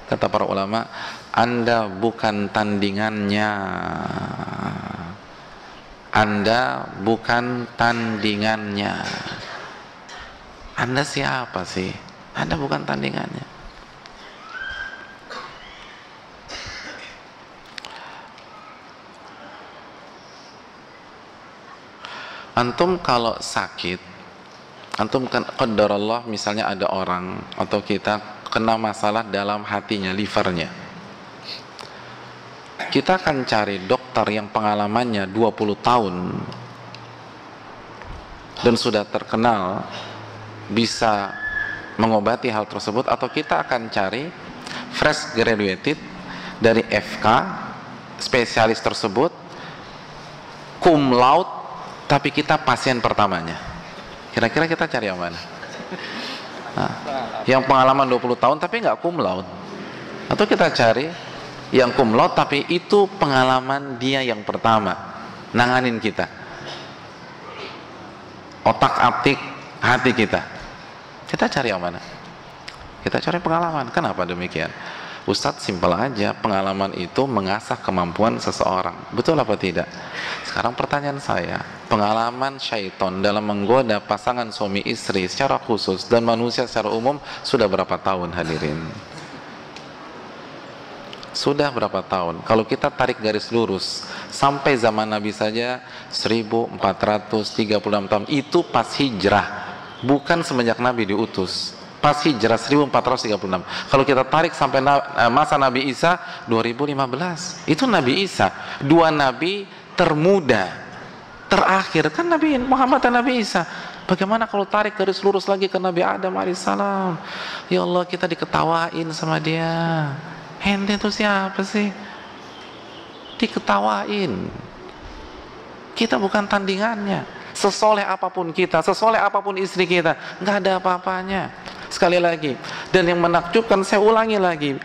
Kata para ulama, Anda bukan tandingannya. Anda bukan tandingannya. Anda siapa sih? Anda bukan tandingannya. Antum kalau sakit, antum kan qadarullah misalnya ada orang atau kita kena masalah dalam hatinya, livernya. Kita akan cari dokter yang pengalamannya 20 tahun dan sudah terkenal bisa mengobati hal tersebut, atau kita akan cari fresh graduated dari FK, spesialis tersebut, cum laude, tapi kita pasien pertamanya. Kira-kira kita cari yang mana? Nah, yang pengalaman 20 tahun tapi nggak cum laude, atau kita cari yang cum laude tapi itu pengalaman dia yang pertama nanganin kita, otak-atik hati kita. Kita cari yang mana? Kita cari pengalaman. Kenapa demikian? Ustadz, simpel aja, pengalaman itu mengasah kemampuan seseorang. Betul apa tidak? Sekarang pertanyaan saya, pengalaman syaitan dalam menggoda pasangan suami istri secara khusus dan manusia secara umum sudah berapa tahun, hadirin? Sudah berapa tahun? Kalau kita tarik garis lurus sampai zaman Nabi saja 1436 tahun, itu pas hijrah, bukan semenjak Nabi diutus. Pas hijrah 1436. Kalau kita tarik sampai masa Nabi Isa 2015, itu Nabi Isa, dua nabi termuda terakhir kan Nabi Muhammad dan Nabi Isa. Bagaimana kalau tarik garis lurus lagi ke Nabi Adam alaihissalam? Ya Allah, kita diketawain sama dia. Ente itu siapa sih? Diketawain. Kita bukan tandingannya. Sesoleh apapun kita, sesoleh apapun istri kita, nggak ada apa-apanya. Sekali lagi, dan yang menakjubkan, saya ulangi lagi,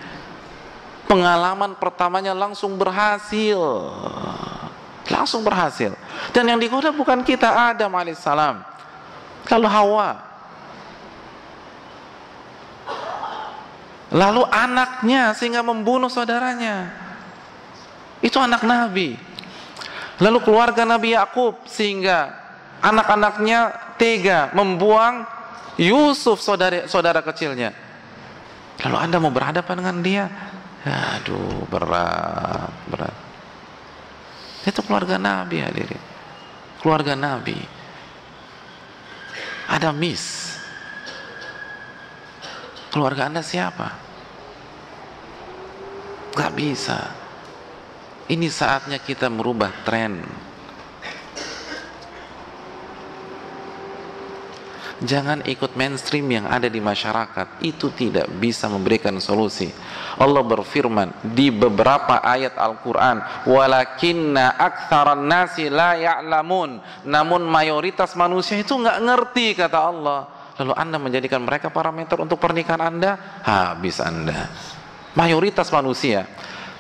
pengalaman pertamanya langsung berhasil, dan yang digoda bukan kita, Adam alaihissalam, lalu Hawa, lalu anaknya sehingga membunuh saudaranya, itu anak Nabi, lalu keluarga Nabi Yakub sehingga anak-anaknya tega membuang Yusuf, saudara kecilnya. Lalu Anda mau berhadapan dengan dia? Aduh, berat. Itu keluarga Nabi, hadirin. Keluarga Nabi. Ada miss. Keluarga Anda siapa? Gak bisa. Ini saatnya kita merubah tren. Jangan ikut mainstream yang ada di masyarakat. Itu tidak bisa memberikan solusi. Allah berfirman di beberapa ayat Al-Quran, walakinna aktsaran nasi la ya'lamun, namun mayoritas manusia itu nggak ngerti, kata Allah. Lalu Anda menjadikan mereka parameter untuk pernikahan Anda, habis Anda. Mayoritas manusia.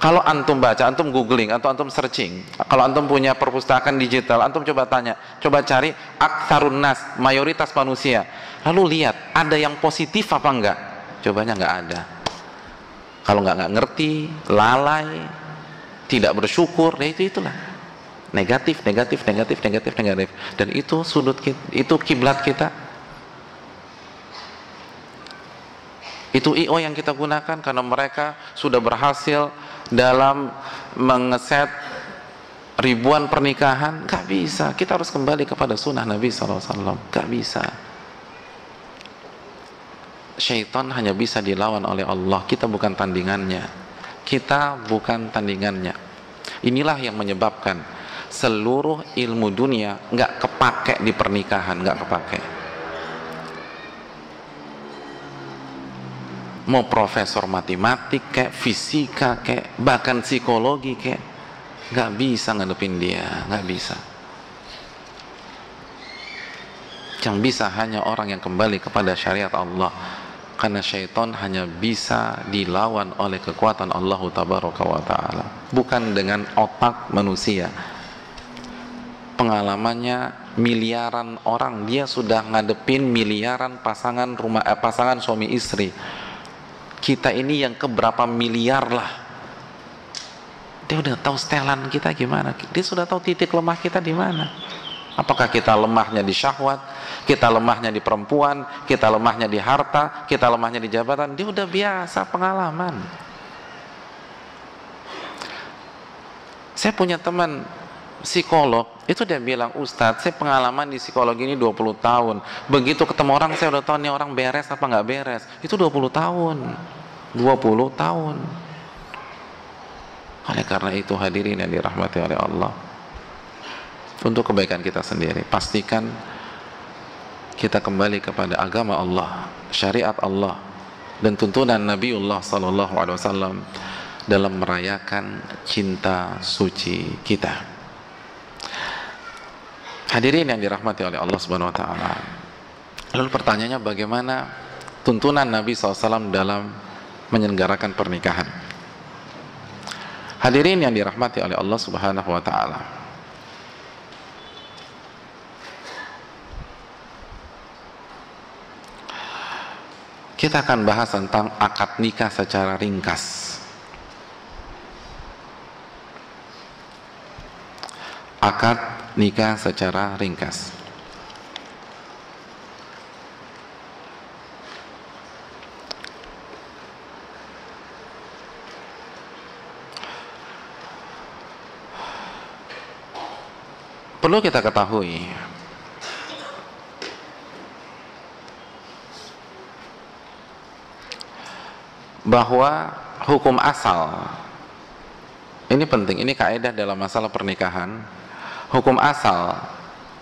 Kalau antum baca, antum googling, atau antum searching, kalau antum punya perpustakaan digital, antum coba tanya, coba cari aktsarun nas, mayoritas manusia. Lalu lihat, ada yang positif apa enggak? Cobanya enggak ada. Kalau enggak ngerti, lalai, tidak bersyukur, ya itulah negatif. Dan itu itu kiblat kita. Itu IO yang kita gunakan karena mereka sudah berhasil dalam mengeset ribuan pernikahan. Gak bisa, kita harus kembali kepada sunnah Nabi SAW. Gak bisa. Syaitan hanya bisa dilawan oleh Allah. Kita bukan tandingannya. Inilah yang menyebabkan seluruh ilmu dunia gak kepake di pernikahan, gak kepake. Mau profesor matematik kayak fisika kayak bahkan psikologi kayak nggak bisa ngadepin dia, nggak bisa. Yang bisa hanya orang yang kembali kepada syariat Allah, karena syaitan hanya bisa dilawan oleh kekuatan Allah Tabaraka wa Ta'ala, bukan dengan otak manusia. Pengalamannya miliaran orang, dia sudah ngadepin miliaran pasangan suami istri. Kita ini yang keberapa miliar lah, dia udah tahu setelan kita gimana, dia sudah tahu titik lemah kita di mana. Apakah kita lemahnya di syahwat, kita lemahnya di perempuan, kita lemahnya di harta, kita lemahnya di jabatan, dia udah biasa pengalaman. Saya punya teman psikolog, itu dia bilang, Ustadz, saya pengalaman di psikologi ini 20 tahun. Begitu ketemu orang, saya udah tahu nih orang beres apa nggak beres. Itu 20 tahun. 20 tahun. Oleh karena itu hadirin yang dirahmati oleh Allah, untuk kebaikan kita sendiri, pastikan kita kembali kepada agama Allah, syariat Allah, dan tuntunan Nabiullah SAW dalam merayakan cinta suci kita. Hadirin yang dirahmati oleh Allah Subhanahu wa Ta'ala. Lalu pertanyaannya, bagaimana tuntunan Nabi SAW dalam menyelenggarakan pernikahan? Hadirin yang dirahmati oleh Allah Subhanahu wa Ta'ala, kita akan bahas tentang akad nikah secara ringkas. Akad nikah secara ringkas. Perlu kita ketahui bahwa hukum asal ini penting, ini kaidah dalam masalah pernikahan. Hukum asal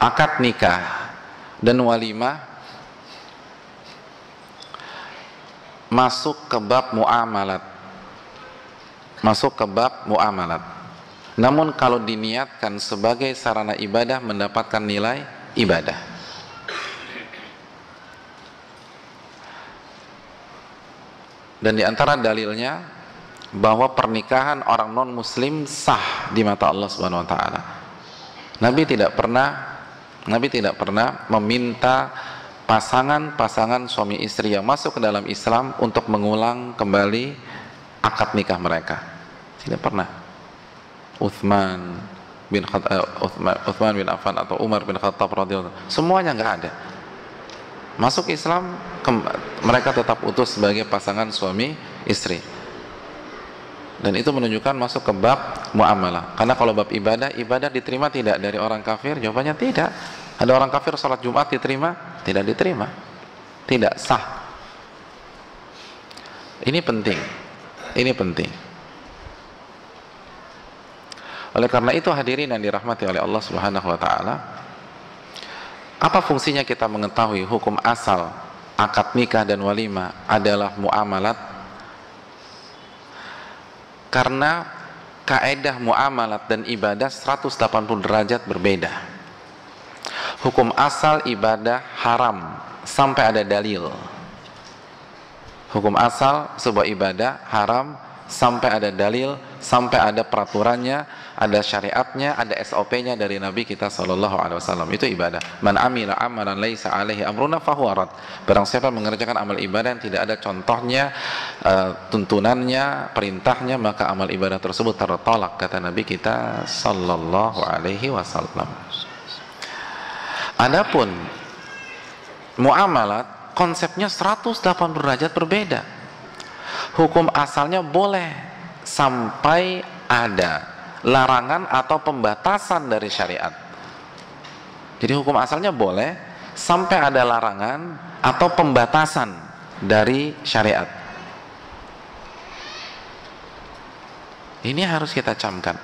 akad nikah dan walimah masuk ke bab muamalat, namun kalau diniatkan sebagai sarana ibadah, mendapatkan nilai ibadah. Dan diantara dalilnya bahwa pernikahan orang non muslim sah di mata Allah Subhanahu wa Ta'ala. Nabi tidak pernah meminta pasangan suami istri yang masuk ke dalam Islam untuk mengulang kembali akad nikah mereka. Tidak pernah. Uthman bin Affan atau Umar bin Khattab radhiyallahu anhu, semuanya nggak ada. Masuk Islam, mereka tetap utuh sebagai pasangan suami istri. Dan itu menunjukkan masuk ke bab muamalah. Karena kalau bab ibadah diterima tidak dari orang kafir? Jawabannya tidak. Ada orang kafir sholat Jumat diterima? Tidak diterima. Tidak sah. Ini penting. Oleh karena itu hadirin yang dirahmati oleh Allah Subhanahu wa Ta'ala, apa fungsinya kita mengetahui hukum asal akad nikah dan walimah adalah muamalat? Karena kaedah muamalat dan ibadah 180 derajat berbeda. Hukum asal ibadah haram sampai ada dalil. Hukum asal sebuah ibadah haram sampai ada dalil, sampai ada peraturannya, ada syariatnya, ada SOP-nya dari Nabi kita sallallahu alaihi wasallam. Itu ibadah. Man amila amalan laisa alaihi amruna fahuwa rad. Barang siapa mengerjakan amal ibadah yang tidak ada contohnya, tuntunannya, perintahnya, maka amal ibadah tersebut tertolak, kata Nabi kita sallallahu alaihi wasallam. Adapun muamalat, konsepnya 180 derajat berbeda. Hukum asalnya boleh sampai ada larangan atau pembatasan dari syariat. Jadi hukum asalnya boleh sampai ada larangan atau pembatasan dari syariat. Ini harus kita camkan.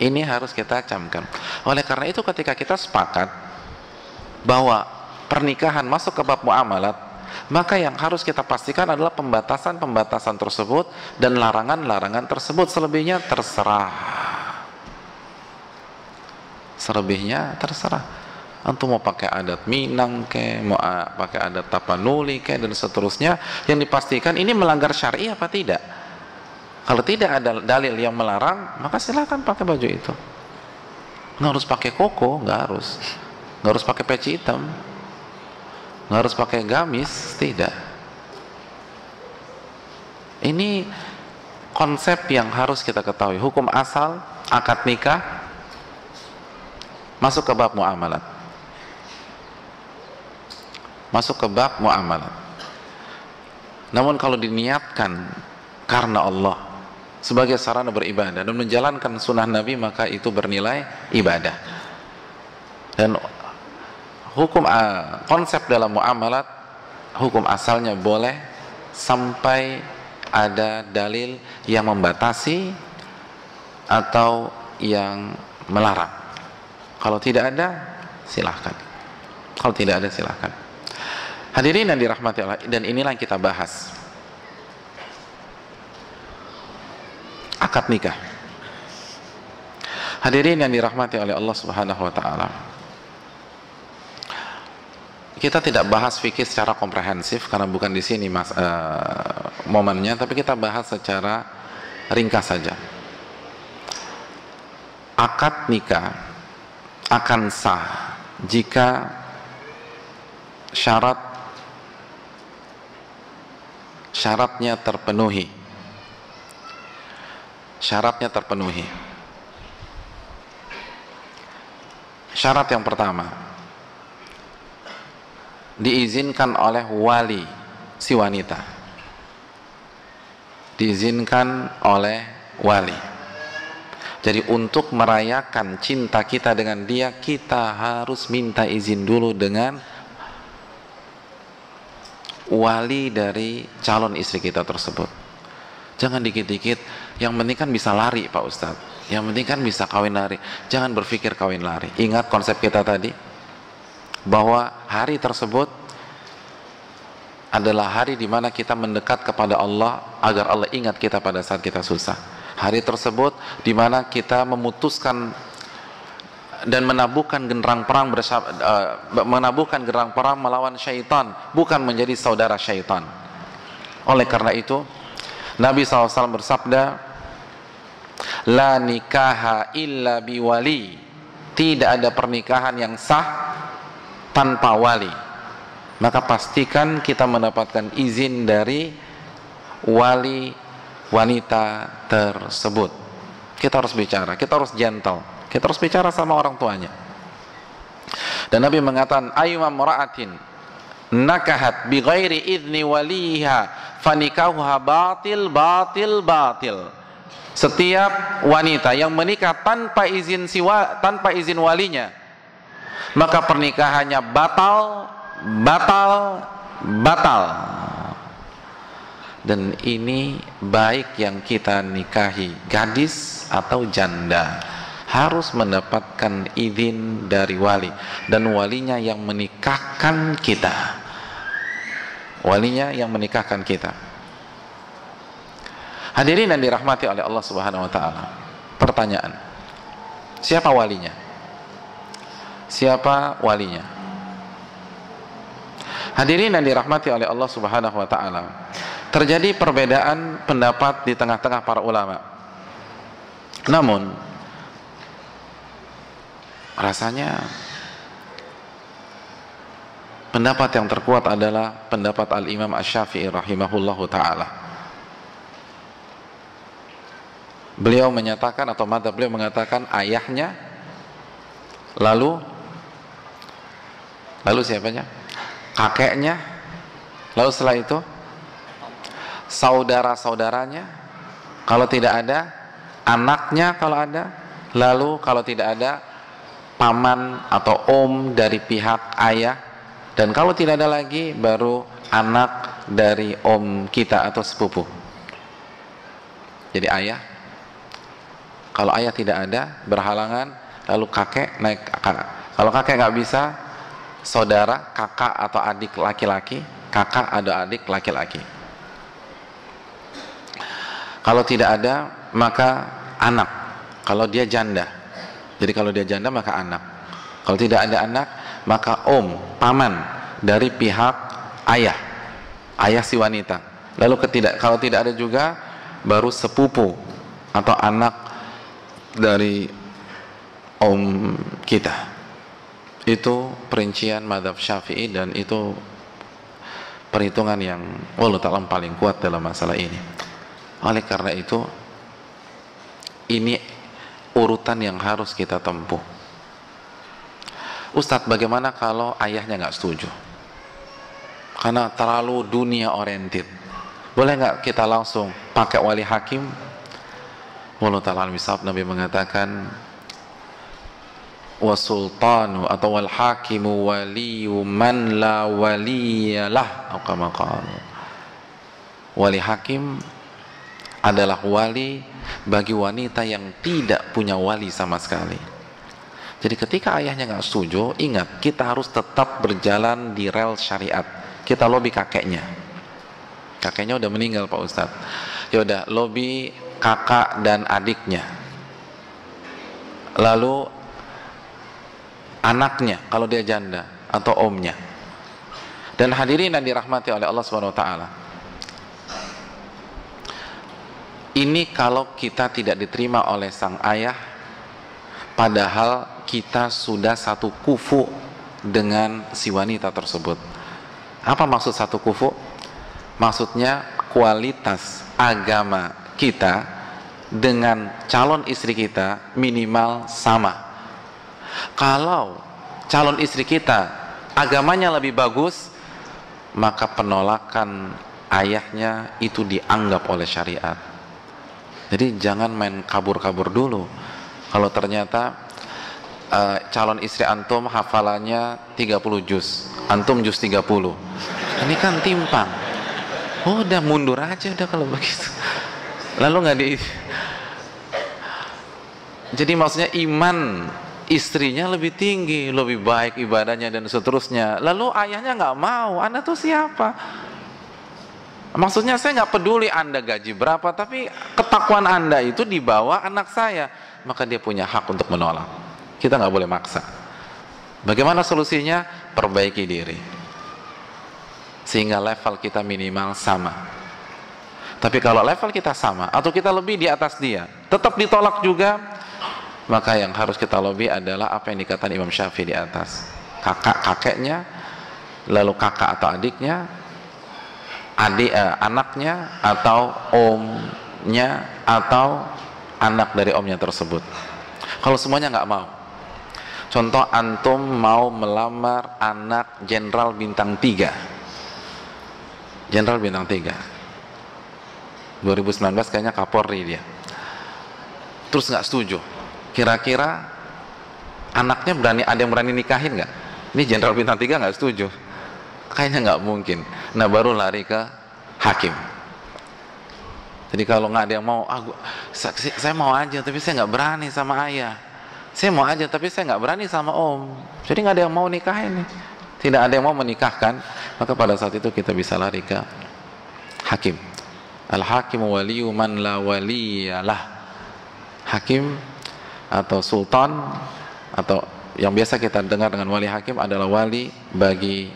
Ini harus kita camkan. Oleh karena itu ketika kita sepakat bahwa pernikahan masuk ke bab muamalat, maka yang harus kita pastikan adalah pembatasan-pembatasan tersebut dan larangan-larangan tersebut. Selebihnya terserah. Selebihnya terserah. Antum mau pakai adat Minang ke, mau pakai adat Tapanuli ke, dan seterusnya. Yang dipastikan ini melanggar syar'i apa tidak. Kalau tidak ada dalil yang melarang, maka silakan pakai baju itu. Nggak harus pakai koko, nggak harus. Nggak harus pakai peci hitam, nggak harus pakai gamis, tidak. Ini konsep yang harus kita ketahui. Hukum asal akad nikah masuk ke bab muamalat. Masuk ke bab muamalat. Namun kalau diniatkan karena Allah sebagai sarana beribadah dan menjalankan sunnah Nabi, maka itu bernilai ibadah. Dan hukum konsep dalam muamalat, hukum asalnya boleh sampai ada dalil yang membatasi atau yang melarang. Kalau tidak ada, silahkan. Kalau tidak ada, silahkan. Hadirin yang dirahmati Allah, dan inilah yang kita bahas. Akad nikah. Hadirin yang dirahmati oleh Allah Subhanahu wa taala. Kita tidak bahas fikih secara komprehensif karena bukan di sini momennya, tapi kita bahas secara ringkas saja. Akad nikah akan sah jika syaratnya terpenuhi. Syaratnya terpenuhi. Syarat yang pertama, diizinkan oleh wali si wanita. Diizinkan oleh wali. Jadi untuk merayakan cinta kita dengan dia, kita harus minta izin dulu dengan wali dari calon istri kita tersebut. Jangan dikit-dikit, yang penting kan bisa lari Pak Ustadz, yang penting kan bisa kawin lari. Jangan berpikir kawin lari. Ingat konsep kita tadi, bahwa hari tersebut adalah hari di mana kita mendekat kepada Allah agar Allah ingat kita pada saat kita susah. Hari tersebut di mana kita memutuskan dan menabuhkan genderang perang melawan syaitan, bukan menjadi saudara syaitan. Oleh karena itu Nabi SAW bersabda, la nikaha illa biwali, tidak ada pernikahan yang sah tanpa wali. Maka pastikan kita mendapatkan izin dari wali wanita tersebut. Kita harus bicara, kita harus gentle, kita harus bicara sama orang tuanya. Dan Nabi mengatakan, ayyuma mra'atin nakahat bi ghairi idzni waliha fanikahuha batil batil batil. Setiap wanita yang menikah tanpa izin walinya, maka pernikahannya batal, batal, batal. Dan ini baik yang kita nikahi gadis atau janda, harus mendapatkan izin dari wali, dan walinya yang menikahkan kita. Walinya yang menikahkan kita. Hadirin yang dirahmati oleh Allah Subhanahu wa taala. Pertanyaan, siapa walinya? Siapa walinya? Hadirin yang dirahmati oleh Allah Subhanahu wa taala. terjadi perbedaan pendapat di tengah-tengah para ulama. Namun rasanya pendapat yang terkuat adalah pendapat Al-Imam Asy-Syafi'i rahimahullahu ta'ala. Beliau menyatakan, atau madzhab beliau mengatakan, ayahnya, lalu siapanya? Kakeknya, lalu setelah itu saudara-saudaranya, kalau tidak ada anaknya, kalau ada, lalu kalau tidak ada paman atau om dari pihak ayah, dan kalau tidak ada lagi baru anak dari om kita atau sepupu. Jadi ayah, kalau ayah tidak ada berhalangan, lalu kakek naik kakak. Kalau kakek nggak bisa, saudara, kakak atau adik laki-laki, kakak atau adik laki-laki. Kalau tidak ada, maka anak. Kalau dia janda, jadi kalau dia janda maka anak. Kalau tidak ada anak, maka om, paman dari pihak ayah, ayah si wanita. Lalu kalau tidak ada juga, baru sepupu atau anak dari om kita. Itu perincian madzhab Syafi'i, dan itu perhitungan yang wallahu ta'ala paling kuat dalam masalah ini. Oleh karena itu, ini urutan yang harus kita tempuh. Ustadz, bagaimana kalau ayahnya nggak setuju? Karena terlalu dunia oriented. Boleh nggak kita langsung pakai wali hakim? Wallahu ta'ala al-misab, Nabi mengatakan, wasultanu atau wal hakimu waliyu man la waliyalah, atau kama qala. Wali hakim adalah wali bagi wanita yang tidak punya wali sama sekali. Jadi ketika ayahnya nggak setuju, ingat, kita harus tetap berjalan di rel syariat. Kita lobby kakeknya. Kakeknya udah meninggal Pak Ustadz. Ya udah, lobby kakak dan adiknya. Lalu anaknya kalau dia janda, atau omnya. Dan hadirin yang dirahmati oleh Allah Subhanahu wa taala. Ini kalau kita tidak diterima oleh sang ayah, padahal kita sudah satu kufu dengan si wanita tersebut. Apa maksud satu kufu? Maksudnya kualitas agama kita dengan calon istri kita minimal sama. Kalau calon istri kita agamanya lebih bagus, maka penolakan ayahnya itu dianggap oleh syariat. Jadi jangan main kabur-kabur dulu. Kalau ternyata calon istri antum hafalannya 30 juz, antum juz 30, ini kan timpang. Oh, udah mundur aja udah kalau begitu. Lalu nggak jadi maksudnya iman istrinya lebih tinggi, lebih baik ibadahnya dan seterusnya. Lalu ayahnya nggak mau. Anda tuh siapa? Maksudnya saya nggak peduli Anda gaji berapa, tapi ketakwaan Anda itu di bawah anak saya, maka dia punya hak untuk menolak. Kita nggak boleh maksa. Bagaimana solusinya? Perbaiki diri sehingga level kita minimal sama. Tapi kalau level kita sama atau kita lebih di atas dia, tetap ditolak juga, maka yang harus kita lobby adalah apa yang dikatakan Imam Syafi'i di atas. Kakeknya, lalu kakak atau adiknya, anaknya, atau omnya, atau anak dari omnya tersebut. Kalau semuanya nggak mau, contoh antum mau melamar anak jenderal bintang 3, jenderal bintang 3 2019 kayaknya Kapolri dia, terus nggak setuju, kira-kira anaknya ada yang berani nikahin nggak? Ini jenderal bintang 3 nggak setuju, kayaknya nggak mungkin. Nah, baru lari ke hakim. Jadi kalau nggak ada yang mau, saya mau aja tapi saya nggak berani sama ayah, saya mau aja tapi saya nggak berani sama om, jadi nggak ada yang mau nikahin nih, tidak ada yang mau menikahkan, maka pada saat itu kita bisa lari ke hakim. Al-hakimu waliyu man la waliyalah. Hakim atau sultan, atau yang biasa kita dengar dengan wali hakim, adalah wali bagi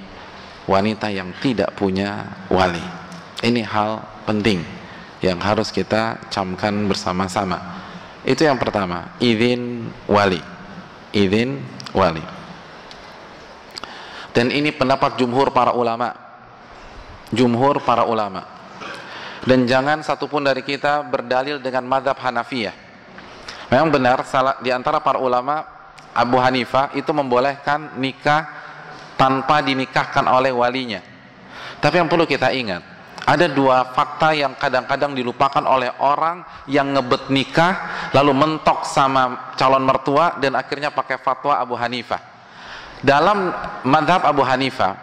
wanita yang tidak punya wali. Ini hal penting yang harus kita camkan bersama-sama. Itu yang pertama, izin wali. Izin wali. Dan ini pendapat jumhur para ulama. Jumhur para ulama. Dan jangan satupun dari kita berdalil dengan mazhab Hanafiyah. Memang benar, di antara para ulama, Abu Hanifah itu membolehkan nikah tanpa dinikahkan oleh walinya. Tapi yang perlu kita ingat, ada dua fakta yang kadang-kadang dilupakan oleh orang yang ngebet nikah, lalu mentok sama calon mertua, dan akhirnya pakai fatwa Abu Hanifah. Dalam mazhab Abu Hanifah,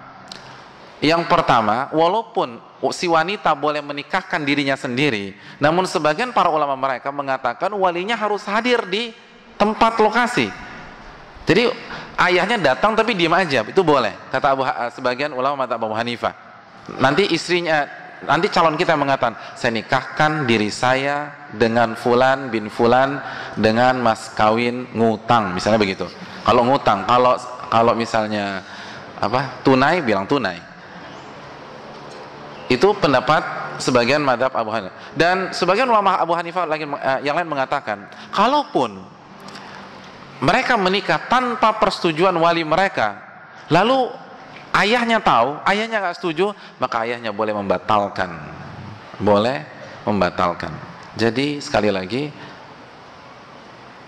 yang pertama, walaupun si wanita boleh menikahkan dirinya sendiri, namun sebagian para ulama mereka mengatakan walinya harus hadir di tempat lokasi. Jadi ayahnya datang tapi diam aja, itu boleh, kata sebagian ulama mazhab Abu Hanifah. Nanti nanti calon kita yang mengatakan, saya nikahkan diri saya dengan fulan bin fulan dengan mas kawin ngutang, misalnya begitu. Kalau ngutang, kalau misalnya tunai, bilang tunai. Itu pendapat sebagian mazhab Abu Hanifah. Dan sebagian ulama Abu Hanifah yang lain mengatakan, kalaupun mereka menikah tanpa persetujuan wali mereka, lalu ayahnya tahu, ayahnya nggak setuju, maka ayahnya boleh membatalkan. Boleh membatalkan. Jadi sekali lagi,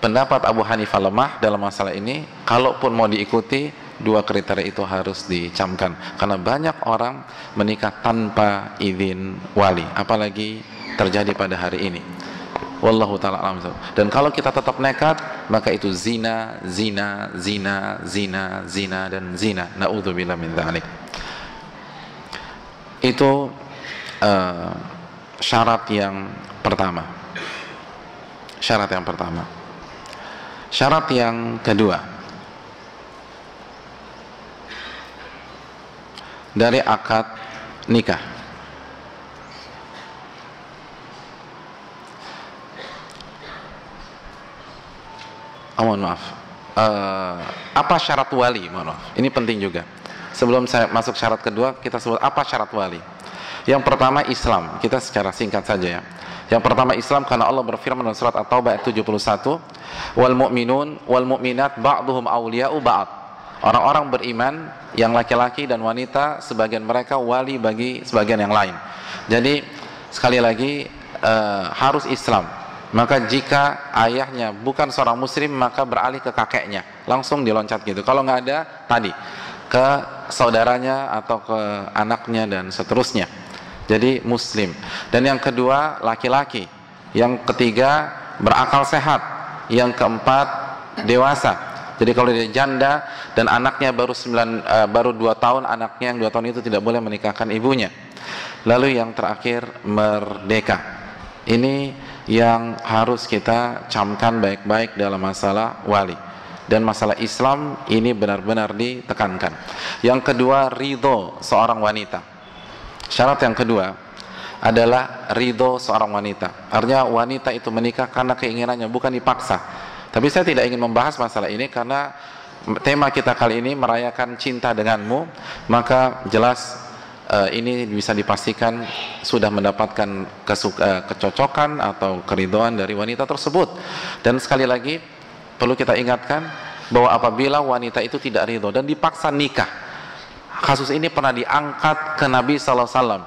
pendapat Abu Hanifah lemah dalam masalah ini. Kalaupun mau diikuti, dua kriteria itu harus dicamkan. Karena banyak orang menikah tanpa izin wali, apalagi terjadi pada hari ini. Wallahu ta'ala alam. Dan kalau kita tetap nekat, maka itu zina, zina, zina, zina, zina, dan zina. Na'udzubillah min dzalik. Itu syarat yang pertama. Syarat yang pertama. Syarat yang kedua, dari akad nikah. Mohon maaf, apa syarat wali? Mohon maaf, ini penting juga. Sebelum saya masuk syarat kedua, kita sebut apa syarat wali. Yang pertama Islam, kita secara singkat saja ya. Yang pertama Islam, karena Allah berfirman dalam surat At-Taubah ayat 71, wal mu'minun wal mu'minat ba'duhum awliya'u ba'd. Orang-orang beriman yang laki-laki dan wanita, sebagian mereka wali bagi sebagian yang lain. Jadi sekali lagi harus Islam. Maka jika ayahnya bukan seorang muslim, maka beralih ke kakeknya, langsung diloncat gitu. Kalau nggak ada, tadi ke saudaranya atau ke anaknya dan seterusnya. Jadi muslim. Dan yang kedua laki-laki. Yang ketiga berakal sehat. Yang keempat dewasa. Jadi kalau dia janda dan anaknya baru 2 tahun, anaknya yang 2 tahun itu tidak boleh menikahkan ibunya. Lalu yang terakhir merdeka. Ini yang harus kita camkan baik-baik dalam masalah wali. Dan masalah Islam ini benar-benar ditekankan. Yang kedua, ridho seorang wanita. Syarat yang kedua adalah ridho seorang wanita. Artinya wanita itu menikah karena keinginannya, bukan dipaksa. Tapi saya tidak ingin membahas masalah ini karena tema kita kali ini merayakan cinta denganmu. Maka jelas ini bisa dipastikan sudah mendapatkan kecocokan atau keridhaan dari wanita tersebut. Dan sekali lagi perlu kita ingatkan bahwa apabila wanita itu tidak ridho dan dipaksa nikah, kasus ini pernah diangkat ke Nabi SAW,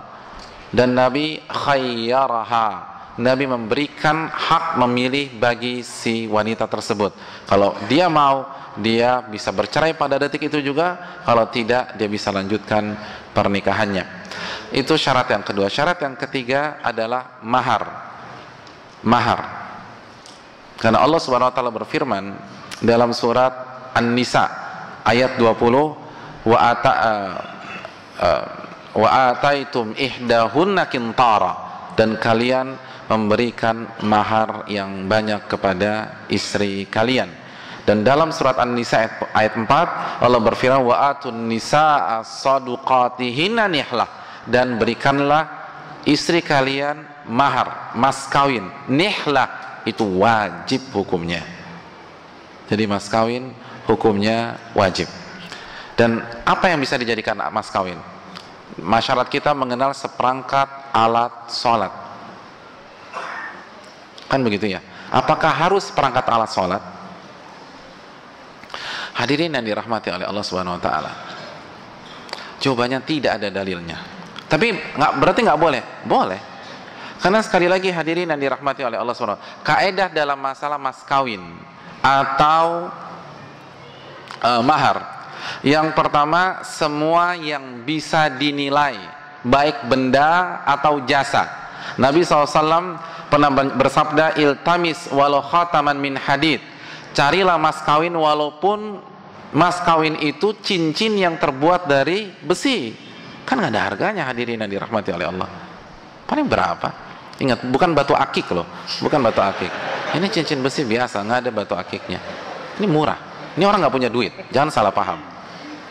dan Nabi khayyaraha, Nabi memberikan hak memilih bagi si wanita tersebut. Kalau dia mau, dia bisa bercerai pada detik itu juga. Kalau tidak, dia bisa lanjutkan pernikahannya. Itu syarat yang kedua. Syarat yang ketiga adalah mahar. Mahar. Karena Allah Subhanahu wa taala berfirman dalam surat An-Nisa ayat 20, wa ataitum ihdahunna qintara, dan kalian memberikan mahar yang banyak kepada istri kalian. Dan dalam surat An-Nisa ayat 4 Allah berfirman, wa atun nisaa saduqatihinna nihlah, dan berikanlah istri kalian mahar, mas kawin. Nihlah itu wajib hukumnya. Jadi mas kawin hukumnya wajib. Dan apa yang bisa dijadikan mas kawin? masyarakat kita mengenal seperangkat alat sholat. Kan begitu ya? Apakah harus seperangkat alat sholat? Hadirin yang dirahmati oleh Allah Subhanahu wa taala. Jawabannya tidak ada dalilnya. Tapi berarti nggak boleh? Boleh. Karena sekali lagi hadirin yang dirahmati oleh Allah Subhanahu wa taala, kaidah dalam masalah mas kawin atau mahar. Yang pertama, semua yang bisa dinilai, baik benda atau jasa. Nabi SAW pernah bersabda, iltamis walau khataman min hadid. Carilah mas kawin walaupun mas kawin itu cincin yang terbuat dari besi. Kan nggak ada harganya hadirin yang dirahmati oleh Allah. Paling berapa? Ingat, bukan batu akik loh. Bukan batu akik. Ini cincin besi biasa, nggak ada batu akiknya. Ini murah. Ini orang nggak punya duit. Jangan salah paham.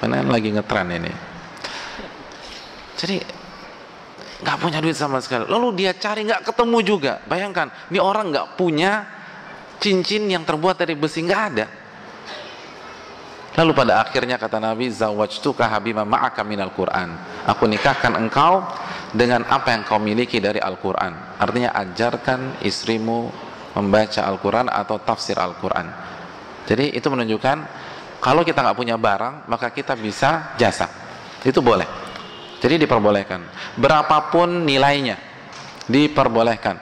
Karena lagi ngetren ini. Jadi nggak punya duit sama sekali. Lalu dia cari nggak ketemu juga. Bayangkan, ini orang nggak punya cincin yang terbuat dari besi, nggak ada. Lalu pada akhirnya kata Nabi, zawajtuka habima ma'aka minal Qur'an. Aku nikahkan engkau dengan apa yang kau miliki dari Al-Quran. Artinya ajarkan istrimu membaca Al-Quran atau tafsir Al-Quran. Jadi itu menunjukkan kalau kita nggak punya barang, maka kita bisa jasa. Itu boleh. Jadi diperbolehkan. Berapapun nilainya, diperbolehkan.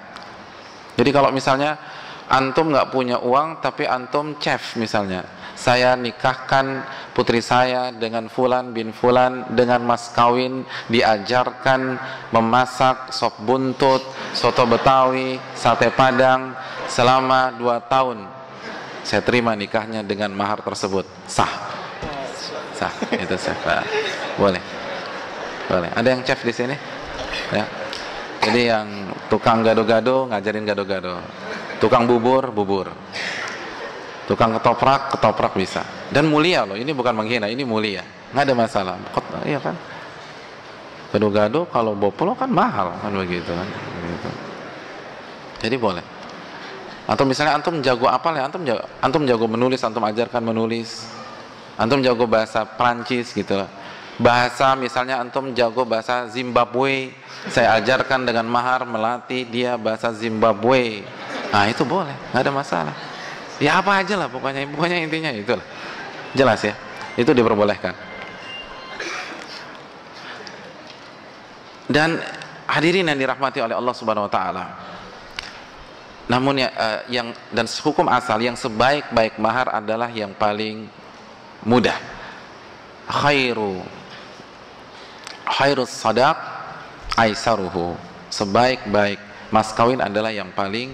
Jadi kalau misalnya antum nggak punya uang, tapi antum chef misalnya, saya nikahkan putri saya dengan fulan bin fulan, dengan mas kawin, diajarkan memasak sop buntut, soto betawi, sate padang selama 2 tahun. Saya terima nikahnya dengan mahar tersebut. Sah. Sah, itu sah. Boleh. Boleh. Ada yang chef di sini? Ya. Jadi yang tukang gado-gado ngajarin gado-gado. Tukang bubur, bubur. Tukang ketoprak bisa. Dan mulia loh, ini bukan menghina, ini mulia. Nggak ada masalah. Iya kan? Gado-gado kalau boplo kan mahal kan begitu kan. Begitu. Jadi boleh. Atau misalnya antum jago apa ya? Antum jago menulis, antum ajarkan menulis. Antum jago bahasa Prancis gitu lah. Bahasa misalnya antum jago bahasa Zimbabwe, saya ajarkan dengan mahar melatih dia bahasa Zimbabwe. Nah itu boleh, nggak ada masalah. Ya apa aja lah pokoknya intinya itulah. Jelas ya, itu diperbolehkan. Dan hadirin yang dirahmati oleh Allah Subhanahu Wa Taala. Namun dan hukum asal yang sebaik-baik mahar adalah yang paling mudah. Khairus sadaq aisaruhu. Sebaik-baik mas kawin adalah yang paling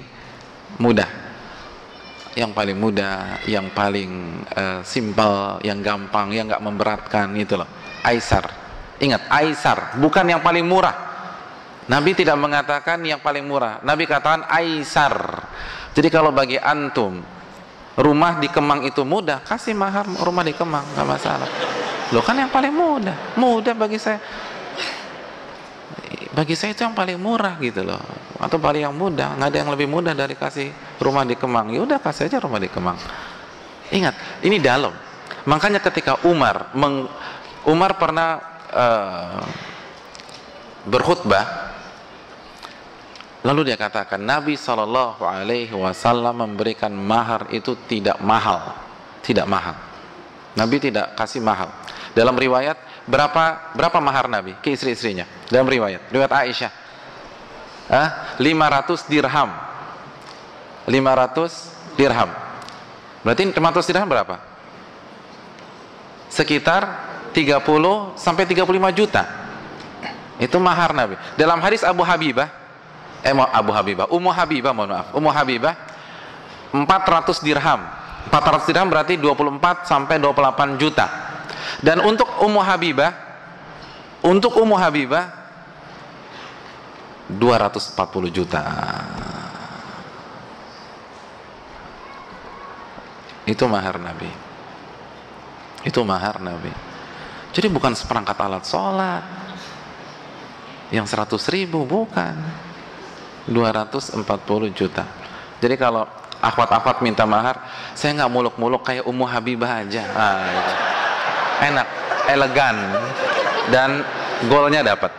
mudah, yang paling mudah, yang paling simpel, yang gampang, yang nggak memberatkan, itu loh. Aisar. Ingat, aisar, bukan yang paling murah. Nabi tidak mengatakan yang paling murah. Nabi katakan aisar. Jadi kalau bagi antum rumah di Kemang itu mudah, kasih mahar rumah di Kemang, nggak masalah. Loh kan yang paling mudah bagi saya. Bagi saya itu yang paling murah gitu loh, atau paling yang mudah. Nggak ada yang lebih mudah dari kasih rumah di Kemang. Ya udah kasih aja rumah di Kemang. Ingat, ini dalam. Makanya ketika Umar pernah berkhutbah, lalu dia katakan Nabi SAW memberikan mahar itu tidak mahal, tidak mahal. Nabi tidak kasih mahal. Dalam riwayat berapa mahar Nabi ke istri-istrinya? Dalam riwayat Aisyah, 500 dirham. 500 dirham. Berarti 500 dirham berapa? Sekitar 30 sampai 35 juta. Itu mahar Nabi. Dalam hadis Ummu Habibah, Ummu Habibah 400 dirham. 400 dirham berarti 24 sampai 28 juta. Dan untuk Ummu Habibah 240 juta. Itu mahar Nabi. Jadi bukan seperangkat alat sholat yang 100.000, bukan. 240 juta. Jadi kalau akhwat-akhwat minta mahar, saya nggak muluk-muluk kayak Ummu Habibah aja. Enak, elegan, dan golnya dapat.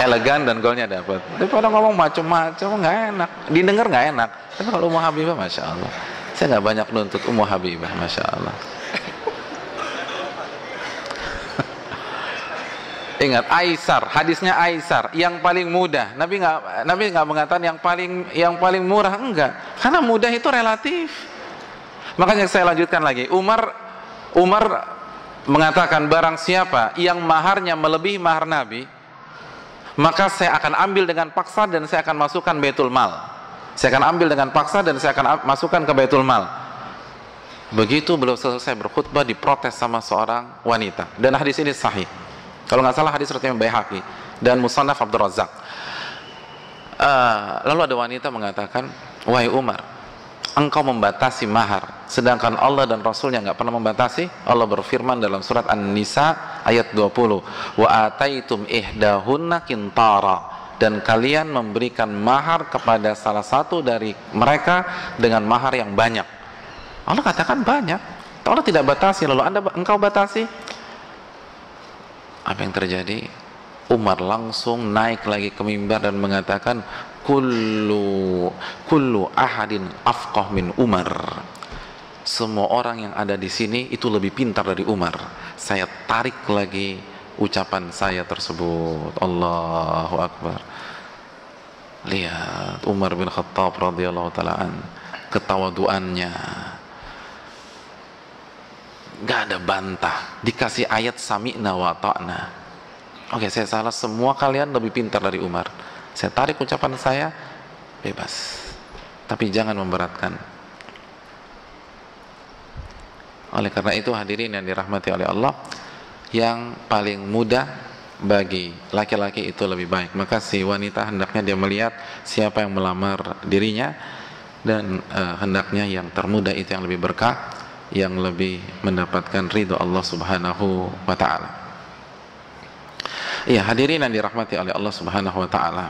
Elegan dan golnya dapat. Tapi pada ngomong macam-macam nggak enak, didengar nggak enak. Tapi kalau Ummu Habibah, masya Allah, saya nggak banyak nuntut Ummu Habibah, masya Allah. Ingat Aisar, hadisnya Aisar yang paling mudah. Nabi nggak mengatakan yang paling murah, enggak. Karena mudah itu relatif. Makanya saya lanjutkan lagi. Umar mengatakan barang siapa yang maharnya melebihi mahar Nabi, maka saya akan ambil dengan paksa dan saya akan masukkan Baitul Mal. Saya akan ambil dengan paksa dan saya akan masukkan ke Baitul Mal. Begitu beliau selesai berkhutbah, diprotes sama seorang wanita. Dan hadis ini sahih. Kalau nggak salah hadis riwayat Baihaqi dan Musannaf Abdul Razzaq. Lalu ada wanita mengatakan, wahai Umar, engkau membatasi mahar, sedangkan Allah dan Rasulnya nggak pernah membatasi. Allah berfirman dalam surat An-Nisa ayat 20, wa ataitum ihdahunna qintara, dan kalian memberikan mahar kepada salah satu dari mereka dengan mahar yang banyak. Allah katakan banyak, Allah tidak batasi, lalu engkau batasi. Apa yang terjadi? Umar langsung naik lagi ke mimbar dan mengatakan, kullu ahadin afqah min Umar. Semua orang yang ada di sini itu lebih pintar dari Umar. Saya tarik lagi ucapan saya tersebut. Allahu Akbar. Lihat Umar bin Khattab radhiyallahu taala an, ketawaduannya. Gak ada bantah, dikasih ayat sami'na wa ta'na. Oke, saya salah, semua kalian lebih pintar dari Umar. Saya tarik ucapan saya, bebas. Tapi jangan memberatkan. Oleh karena itu hadirin yang dirahmati oleh Allah, yang paling mudah bagi laki-laki itu lebih baik. Maka si wanita hendaknya dia melihat siapa yang melamar dirinya, dan hendaknya yang termuda itu yang lebih berkah, yang lebih mendapatkan ridho Allah Subhanahu wa ta'ala. Iya, hadirin yang dirahmati oleh Allah Subhanahu wa ta'ala,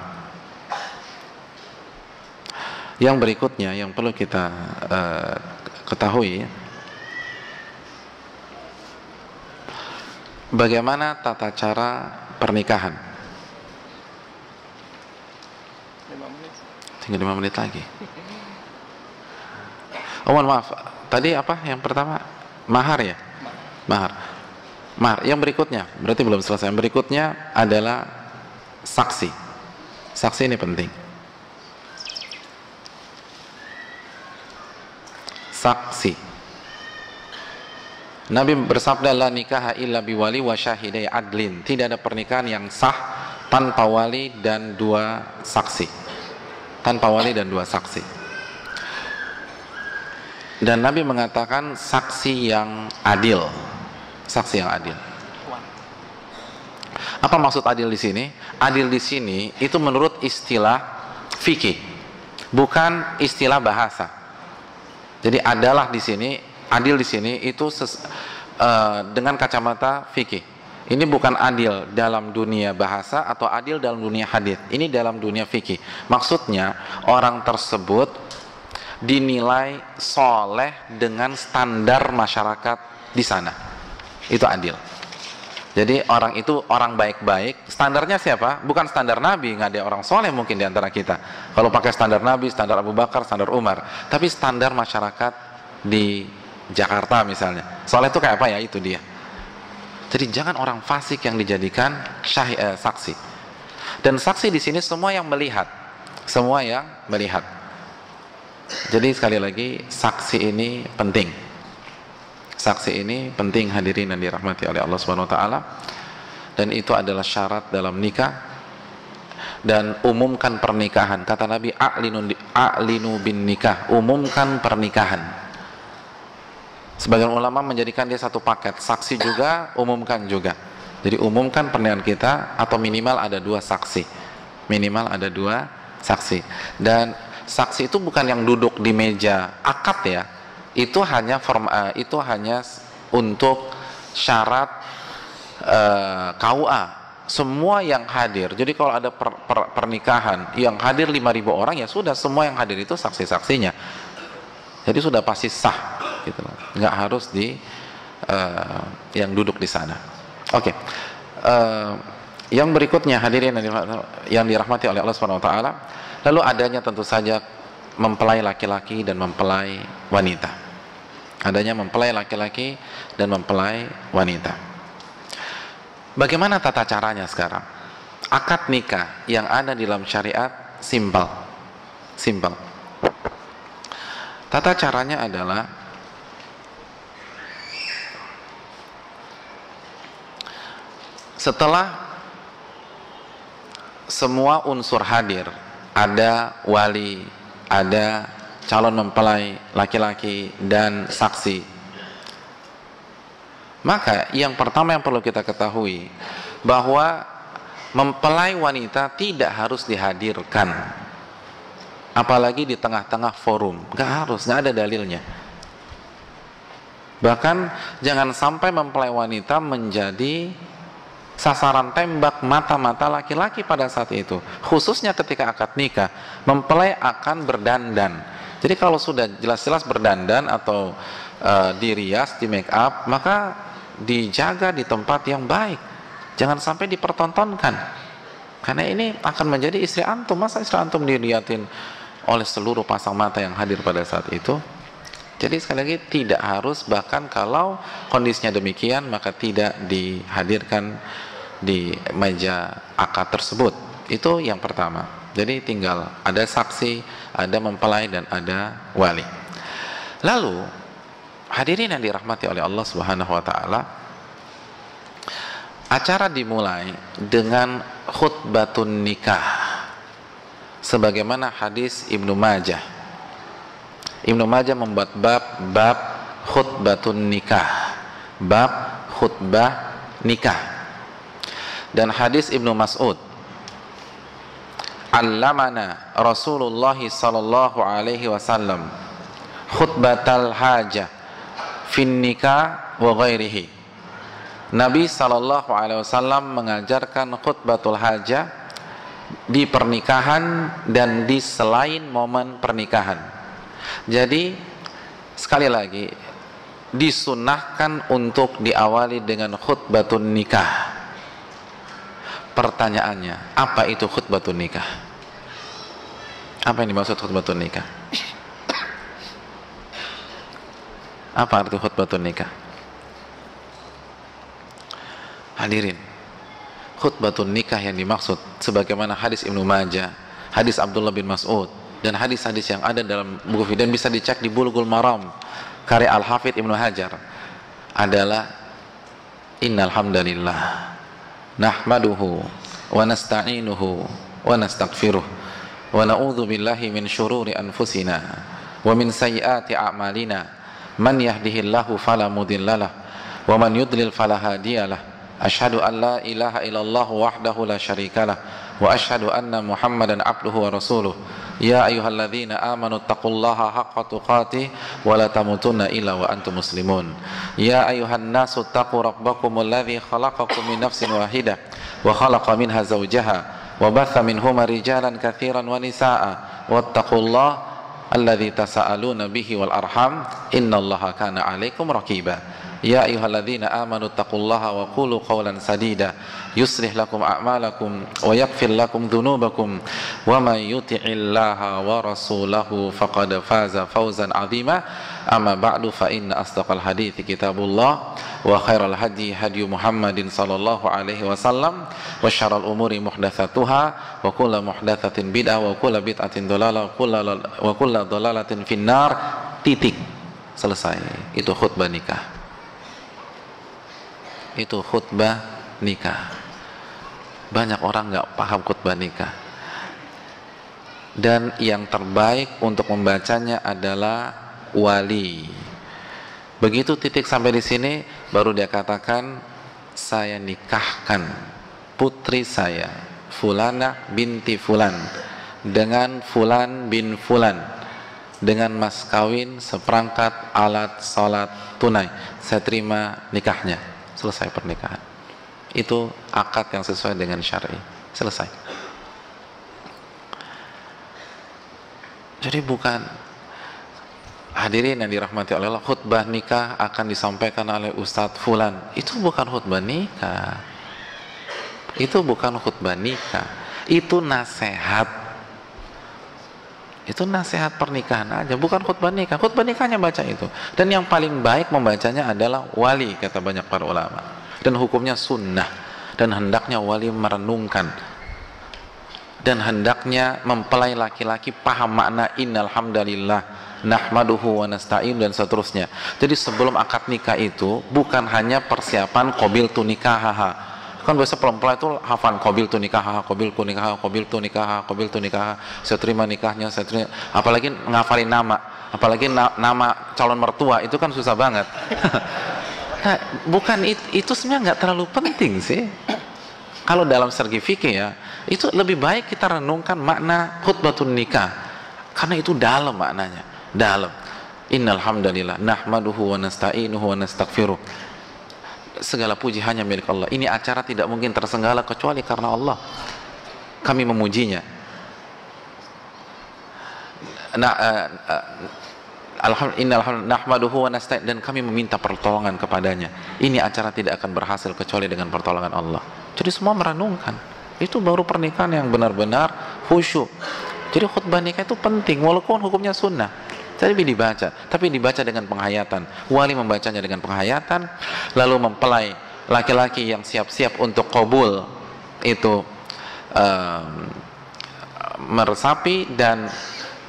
yang berikutnya yang perlu kita ketahui, bagaimana tata cara pernikahan. Tinggal 5 menit lagi. Oh, mohon maaf, tadi apa yang pertama? Mahar ya? Mahar. Yang berikutnya, berarti belum selesai. Yang berikutnya adalah saksi. Saksi ini penting. Saksi. Nabi bersabda, la nikaha illa biwali wa syahidai adlin. Tidak ada pernikahan yang sah tanpa wali dan 2 saksi. Tanpa wali dan 2 saksi. Dan Nabi mengatakan saksi yang adil. Saksi yang adil. Apa maksud adil di sini? Adil di sini itu menurut istilah fikih, bukan istilah bahasa. Jadi adalah di sini, adil di sini itu dengan kacamata fikih. Ini bukan adil dalam dunia bahasa atau adil dalam dunia hadis. Ini dalam dunia fikih. Maksudnya orang tersebut dinilai soleh dengan standar masyarakat di sana. Itu adil. Jadi orang itu orang baik-baik. Standarnya siapa? Bukan standar Nabi. Nggak ada orang soleh mungkin di antara kita. Kalau pakai standar Nabi, standar Abu Bakar, standar Umar. Tapi standar masyarakat di Jakarta misalnya. Soleh itu kayak apa ya? Itu dia. Jadi jangan orang fasik yang dijadikan saksi. Dan saksi di sini semua yang melihat. Semua yang melihat. Jadi sekali lagi, saksi ini penting. Saksi ini penting, hadirin yang dirahmati oleh Allah Subhanahu wa taala. Dan itu adalah syarat dalam nikah. Dan umumkan pernikahan. Kata Nabi, a'linu bin nikah, umumkan pernikahan. Sebagian ulama menjadikan dia satu paket, saksi juga, umumkan juga. Jadi umumkan pernikahan kita, atau minimal ada 2 saksi. Minimal ada 2 saksi. Dan saksi itu bukan yang duduk di meja akad ya. Itu hanya untuk syarat KUA. Semua yang hadir. Jadi kalau ada pernikahan yang hadir 5.000 orang, ya sudah, semua yang hadir itu saksi-saksinya. Jadi sudah pasti sah gitu. Nggak harus yang duduk di sana. Oke. yang berikutnya hadirin yang dirahmati oleh Allah Subhanahu wa taala, lalu adanya tentu saja mempelai laki-laki dan mempelai wanita. Adanya mempelai laki-laki dan mempelai wanita. Bagaimana tata caranya sekarang? Akad nikah yang ada di dalam syariat simpel. Tata caranya adalah setelah semua unsur hadir, ada wali, ada calon mempelai laki-laki dan saksi, maka yang pertama yang perlu kita ketahui bahwa mempelai wanita tidak harus dihadirkan, apalagi di tengah-tengah forum. Nggak harus, nggak ada dalilnya. Bahkan jangan sampai mempelai wanita menjadi sasaran tembak mata-mata laki-laki pada saat itu, khususnya ketika akad nikah. Mempelai akan berdandan, jadi kalau sudah jelas-jelas berdandan atau dirias, di make up, maka dijaga di tempat yang baik, jangan sampai dipertontonkan, karena ini akan menjadi istri antum. Masa istri antum dilihatin oleh seluruh pasang mata yang hadir pada saat itu? Jadi sekali lagi tidak harus, bahkan kalau kondisinya demikian maka tidak dihadirkan di meja akad tersebut. Itu yang pertama. Jadi tinggal ada saksi, ada mempelai dan ada wali. Lalu hadirin yang dirahmati oleh Allah Subhanahu wa taala, acara dimulai dengan khutbatun nikah sebagaimana hadis Ibnu Majah. Ibnu Majah membuat bab khutbatun nikah, bab khutbah nikah. Dan hadis Ibnu Mas'ud, allamana Rasulullah sallallahu alaihi wasallam khutbatal hajah fin nikah wa ghairihi. Nabi sallallahu alaihi wasallam mengajarkan khutbatul hajah di pernikahan dan di selain momen pernikahan. Jadi sekali lagi disunnahkan untuk diawali dengan khutbatun nikah. Pertanyaannya, apa itu khutbatun nikah? Apa yang dimaksud khutbatun nikah? Apa arti khutbatun nikah? Hadirin, khutbatun nikah yang dimaksud sebagaimana hadis Ibnu Majah, hadis Abdullah bin Mas'ud, dan hadis-hadis yang ada dalam buku dan bisa dicek di Bulughul Maram karya Al-Hafidh Ibnu Hajar adalah innal hamdalillah nahmaduhu wa nasta'inuhu wa nastaghfiruh wa na'udzu billahi min syururi anfusina wa min sayyiati a'malina man yahdihillahu fala mudhillalah wa man yudlil fala hadiyalah asyhadu an la ilaha illallah wahdahu la syarikalah wa asyhadu anna muhammadan abduhu wa rasuluh ya ayyuhalladzina amanu taqullaha haqqa tuqatih wa la tamutunna illa wa antum muslimun ya ayyuhan nasu taqu rabbakumul ladzi khalaqakum min nafsin wahidah wa khalaqa minha zawjaha wa batha minhuma rijalan katsiran wa nisaa'a wattaqullaha alladzi tasaaluna bihi wal arham innallaha kana 'alaikum raqiba ya ayyuhalladzina amanu taqullaha wa qulu qawlan sadida yuslih lakum a'malakum wa yaghfir lakum dhunubakum wa may yuti'illaha wa rasulahu faqad faza fawzan 'azima amma ba'du fa inna asdaqal hadithi kitabullah wa khairal hadi hadi Muhammadin sallallahu alaihi wasallam wa syarrul umuri muhdatsatuha wa kullu muhdatsatin bid'ah wa kullu bid'atin dhalalah wa kullu dhalalatin finnar. Titik. Selesai. Itu khutbah nikah. Itu khutbah nikah. Banyak orang nggak paham khutbah nikah. Dan yang terbaik untuk membacanya adalah wali. Begitu titik sampai di sini, baru dia katakan, saya nikahkan putri saya, Fulana binti Fulan, dengan Fulan bin Fulan, dengan mas kawin seperangkat alat sholat tunai. Saya terima nikahnya. Selesai pernikahan. Itu akad yang sesuai dengan syar'i. Selesai. Jadi bukan, hadirin yang dirahmati oleh Allah, khutbah nikah akan disampaikan oleh Ustadz Fulan. Itu bukan khutbah nikah. Itu bukan khutbah nikah, itu nasihat. Itu nasihat pernikahan aja, bukan khutbah nikah. Khutbah nikahnya baca itu. Dan yang paling baik membacanya adalah wali, kata banyak para ulama. Dan hukumnya sunnah. Dan hendaknya wali merenungkan. Dan hendaknya mempelai laki-laki paham makna innal hamdalillah nahmaduhu wa nasta'in dan seterusnya. Jadi sebelum akad nikah itu bukan hanya persiapan qabil tu nikahaha. Kan biasa pelempelai itu hafal qabil tu nikahaha, qabil tu nikahaha, qabil tu nikahaha, qabil tu nikahaha, saya terima nikahnya, saya terima. Apalagi ngafalin nama, apalagi nama calon mertua itu kan susah banget. Nah, bukan itu sebenarnya nggak terlalu penting sih. Kalau dalam segi fikih ya, itu lebih baik kita renungkan makna khutbatun nikah. Karena itu dalam maknanya, dalam. Innal hamdalillah nahmaduhu wa nasta'inuhu wa nastaghfiruh. Segala puji hanya milik Allah. Ini acara tidak mungkin tersenggala kecuali karena Allah. Kami memujinya. Alhamdulillah nahmaduhu wa nasta'in, dan kami meminta pertolongan kepadanya. Ini acara tidak akan berhasil kecuali dengan pertolongan Allah. Jadi semua merenungkan. Itu baru pernikahan yang benar-benar khusyuk. Jadi khutbah nikah itu penting walaupun hukumnya sunnah. Tapi dibaca dengan penghayatan. Wali membacanya dengan penghayatan, lalu mempelai laki-laki yang siap-siap untuk qabul itu meresapi, dan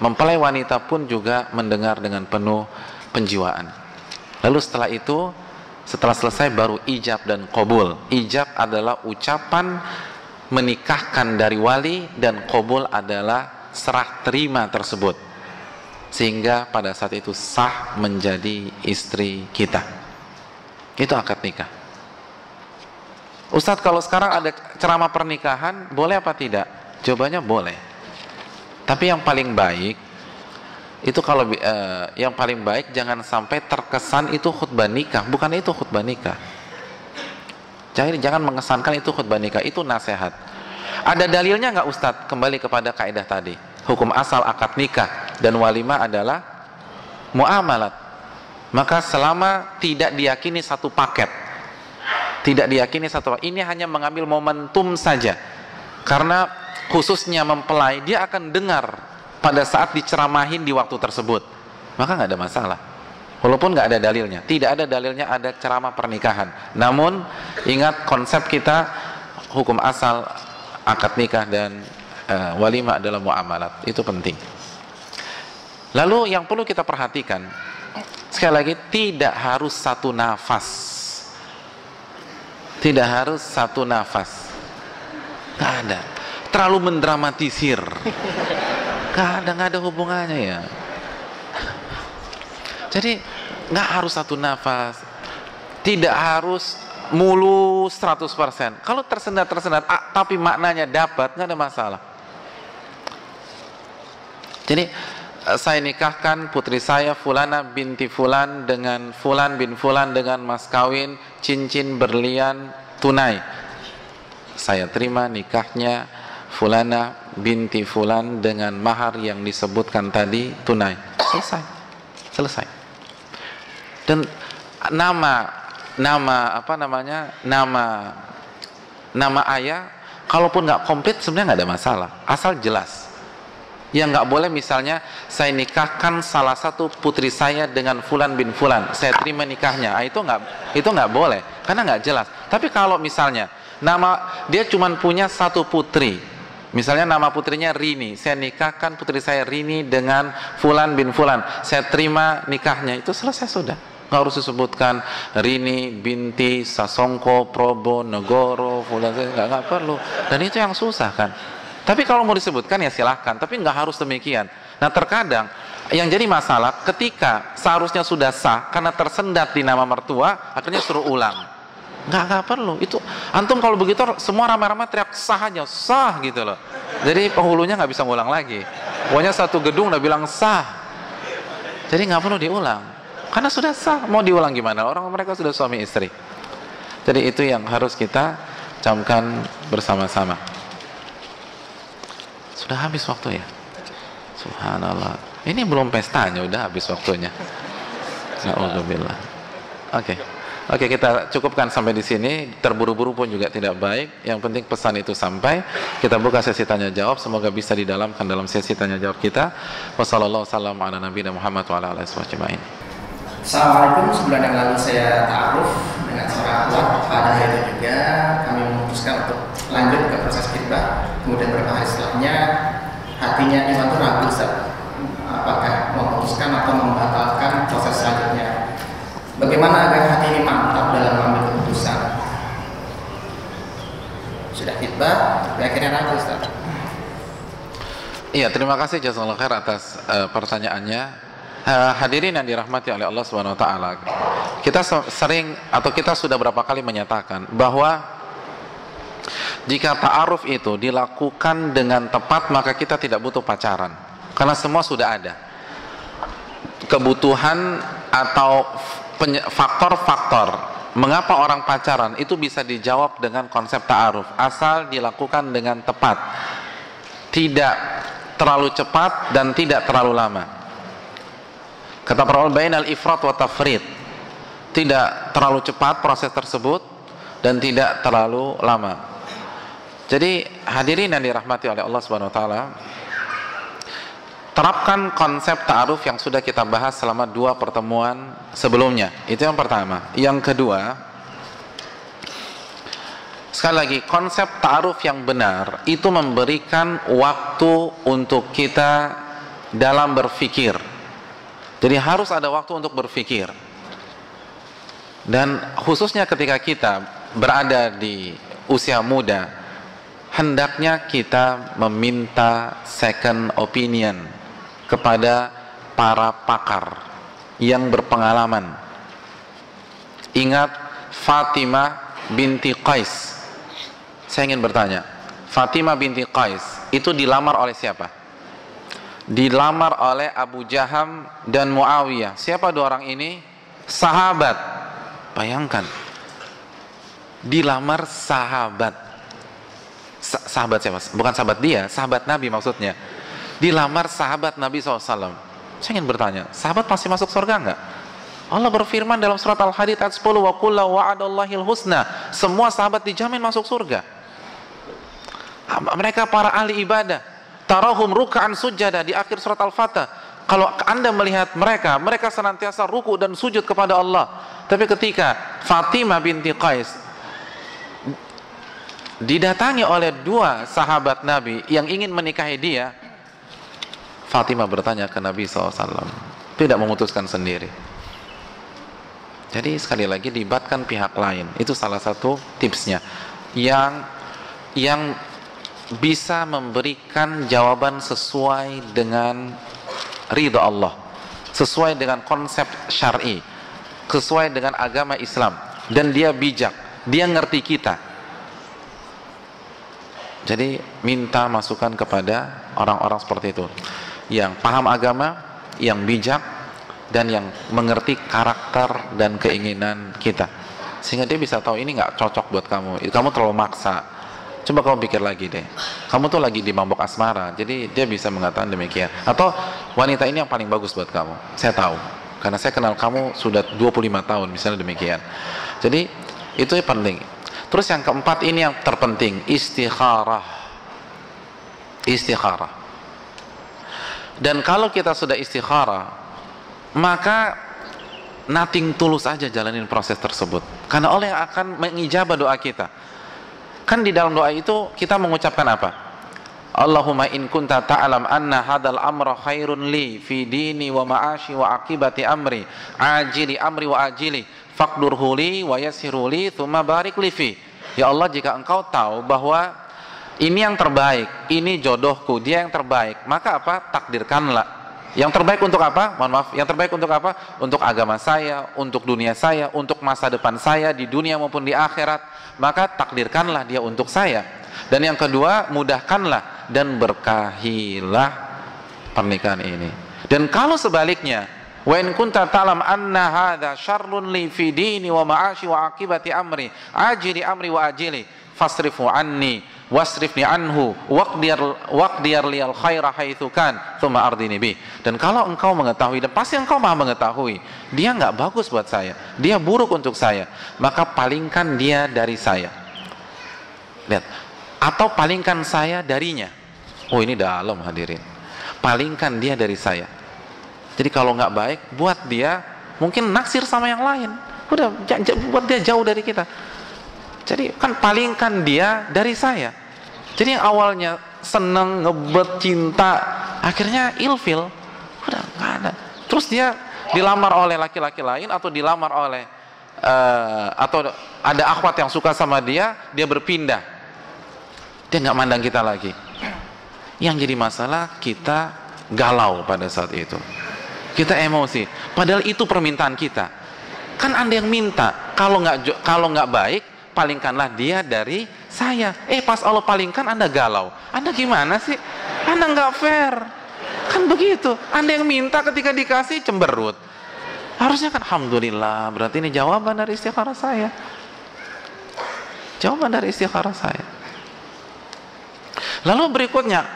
mempelai wanita pun juga mendengar dengan penuh penjiwaan. Lalu setelah itu, setelah selesai baru ijab dan qabul. Ijab adalah ucapan menikahkan dari wali, dan qabul adalah serah terima tersebut. Sehingga pada saat itu sah menjadi istri kita. Itu akad nikah. Ustadz, kalau sekarang ada ceramah pernikahan, boleh apa tidak? Jawabannya boleh. Tapi yang paling baik itu yang paling baik jangan sampai terkesan itu khutbah nikah. Bukan itu khutbah nikah. Jangan mengesankan itu khutbah nikah. Itu nasihat. Ada dalilnya nggak Ustadz? Kembali kepada kaidah tadi. Hukum asal akad nikah dan walimah adalah muamalat. Maka selama tidak diyakini satu paket, ini hanya mengambil momentum saja. Karena khususnya mempelai, dia akan dengar pada saat diceramahin di waktu tersebut, maka nggak ada masalah. Walaupun nggak ada dalilnya, tidak ada dalilnya ada ceramah pernikahan. Namun ingat konsep kita, hukum asal akad nikah dan walimah adalah muamalat. Itu penting. Lalu yang perlu kita perhatikan, sekali lagi, tidak harus satu nafas. Tidak harus satu nafas. Nggak ada. Terlalu mendramatisir. Nggak ada hubungannya ya. Jadi nggak harus satu nafas. Tidak harus mulus 100%. Kalau tersendat tapi maknanya dapat, nggak ada masalah. Jadi saya nikahkan putri saya Fulana binti Fulan dengan Fulan bin Fulan dengan mas kawin cincin berlian tunai. Saya terima nikahnya Fulana binti Fulan dengan mahar yang disebutkan tadi tunai. Selesai. Dan nama ayah kalaupun nggak komplit sebenarnya nggak ada masalah, asal jelas. Yang nggak boleh misalnya saya nikahkan salah satu putri saya dengan Fulan bin Fulan, saya terima nikahnya, itu nggak boleh karena nggak jelas. Tapi kalau misalnya nama dia cuma punya satu putri, misalnya nama putrinya Rini, saya nikahkan putri saya Rini dengan Fulan bin Fulan, saya terima nikahnya, itu selesai sudah. Nggak harus disebutkan Rini binti Sasongko Probo Negoro Fulan, nggak perlu. Dan itu yang susah kan. Tapi kalau mau disebutkan ya silahkan, tapi nggak harus demikian. Nah terkadang yang jadi masalah ketika seharusnya sudah sah karena tersendat di nama mertua, akhirnya suruh ulang. Nggak perlu. Itu antum kalau begitu semua ramai-ramai teriak sah aja, sah gitu loh. Jadi penghulunya nggak bisa ngulang lagi. Pokoknya satu gedung udah bilang sah. Jadi nggak perlu diulang. Karena sudah sah, mau diulang gimana? Orang mereka sudah suami istri. Jadi itu yang harus kita camkan bersama-sama. Sudah habis waktu ya? Subhanallah. Ini belum pestanya, udah habis waktunya. Na'udzubillah. Oke. Oke, kita cukupkan sampai di sini. Terburu-buru pun juga tidak baik. Yang penting pesan itu sampai. Kita buka sesi tanya jawab. Semoga bisa didalamkan dalam sesi tanya jawab kita. Wassalamualaikum warahmatullahi wabarakatuh. Assalamualaikum. Sebulan yang lalu saya ta'aruf dengan seorang akhwat. Pada hari itu juga kami memutuskan untuk lanjut ke proses khitbah. Kemudian beberapa hari setelahnya hatinya Iwan itu ragu, Ustaz, apakah memutuskan atau membatalkan proses selanjutnya. Bagaimana agar hati ini mantap dalam mengambil keputusan? Sudah khitbah, tapi akhirnya ragu, Ustaz. Iya, terima kasih jazakallahu khair atas pertanyaannya. Hadirin yang dirahmati oleh Allah Subhanahu wa taala. Kita sering atau kita sudah berapa kali menyatakan bahwa jika ta'aruf itu dilakukan dengan tepat, maka kita tidak butuh pacaran. Karena semua sudah ada. Kebutuhan atau faktor-faktor mengapa orang pacaran itu bisa dijawab dengan konsep ta'aruf, asal dilakukan dengan tepat. Tidak terlalu cepat dan tidak terlalu lama. Kata para ulama, bainal ifrat wa tafrid. Tidak terlalu cepat proses tersebut dan tidak terlalu lama. Jadi hadirin yang dirahmati oleh Allah Subhanahu wa taala, terapkan konsep ta'aruf yang sudah kita bahas selama 2 pertemuan sebelumnya. Itu yang pertama. Yang kedua, sekali lagi, konsep ta'aruf yang benar itu memberikan waktu untuk kita dalam berpikir. Jadi harus ada waktu untuk berpikir. Dan khususnya ketika kita berada di usia muda, hendaknya kita meminta second opinion kepada para pakar yang berpengalaman. Ingat Fatimah binti Qais. Saya ingin bertanya, Fatimah binti Qais itu dilamar oleh siapa? Dilamar oleh Abu Jaham dan Muawiyah. Siapa 2 orang ini? Sahabat. Bayangkan, dilamar sahabat. Sahabat siapa? Bukan sahabat dia, sahabat Nabi maksudnya. Dilamar sahabat Nabi SAW. Saya ingin bertanya, sahabat pasti masuk surga enggak? Allah berfirman dalam surat Al-Hadid ayat 10, wa kullu wa'adallahil husna. Semua sahabat dijamin masuk surga. Mereka para ahli ibadah. Tarahum ruk'an sujada di akhir surat Al-Fatah. Kalau Anda melihat mereka senantiasa ruku dan sujud kepada Allah. Tapi ketika Fatimah binti Qais didatangi oleh 2 sahabat Nabi yang ingin menikahi dia, Fatimah bertanya ke Nabi SAW, tidak memutuskan sendiri. Jadi sekali lagi libatkan pihak lain. Itu salah satu tipsnya yang bisa memberikan jawaban sesuai dengan ridha Allah, sesuai dengan konsep syar'i, sesuai dengan agama Islam, dan dia bijak, dia ngerti kita. Jadi minta masukan kepada orang-orang seperti itu yang paham agama, yang bijak, dan yang mengerti karakter dan keinginan kita, sehingga dia bisa tahu ini nggak cocok buat kamu, kamu terlalu maksa. Coba kamu pikir lagi deh, kamu tuh lagi di mabok asmara. Jadi dia bisa mengatakan demikian. Atau wanita ini yang paling bagus buat kamu, saya tahu, karena saya kenal kamu sudah 25 tahun, misalnya demikian. Jadi itu yang penting. Terus yang keempat ini yang terpenting, istikharah. Istikharah. Dan kalau kita sudah istikharah, maka nothing tulus aja jalanin proses tersebut, karena Allah yang akan mengijabah doa kita. Kan di dalam doa itu kita mengucapkan apa? Allahumma in kunta ta'lam anna hadal amra khairun li fi dini wa ma'ashi wa akibati amri ajili amri wa ajili faqdurhu li wa yassiru li thumma barik li fi. Ya Allah, jika engkau tahu bahwa ini yang terbaik, ini jodohku, dia yang terbaik, maka apa? Takdirkanlah. Yang terbaik untuk apa? Mohon maaf, yang terbaik untuk apa? Untuk agama saya, untuk dunia saya, untuk masa depan saya di dunia maupun di akhirat. Maka takdirkanlah dia untuk saya. Dan yang kedua, mudahkanlah dan berkahilah pernikahan ini. Dan kalau sebaliknya, wa in kunta ta'lam anna hadza syarrun li fi dini wa ma'ashi wa akibati amri ajili amri wa ajili fasrifu anni wasrifni anhu waqdir liyal khaira haitsu kan tsumma ardini bi. Dan kalau engkau mengetahui, dan pasti engkau Maha mengetahui, dia nggak bagus buat saya, dia buruk untuk saya, maka palingkan dia dari saya. Lihat, atau palingkan saya darinya. Oh, ini dalam hadirin. Palingkan dia dari saya. Jadi kalau nggak baik, buat dia mungkin naksir sama yang lain. Udah, buat dia jauh dari kita. Jadi kan palingkan dia dari saya. Jadi yang awalnya seneng, ngebet, cinta, akhirnya ilfil. Udah nggak ada. Terus dia dilamar oleh laki-laki lain, atau dilamar oleh atau ada akhwat yang suka sama dia berpindah. Dia nggak mandang kita lagi. Yang jadi masalah, kita galau pada saat itu. Kita emosi. Padahal itu permintaan kita. Kan Anda yang minta, kalau nggak baik, palingkanlah dia dari saya. Pas Allah palingkan, Anda galau. Anda gimana sih? Anda nggak fair. Kan begitu. Anda yang minta, ketika dikasih cemberut. Harusnya kan alhamdulillah, berarti ini jawaban dari istikharah saya. Jawaban dari istikharah saya. Lalu berikutnya,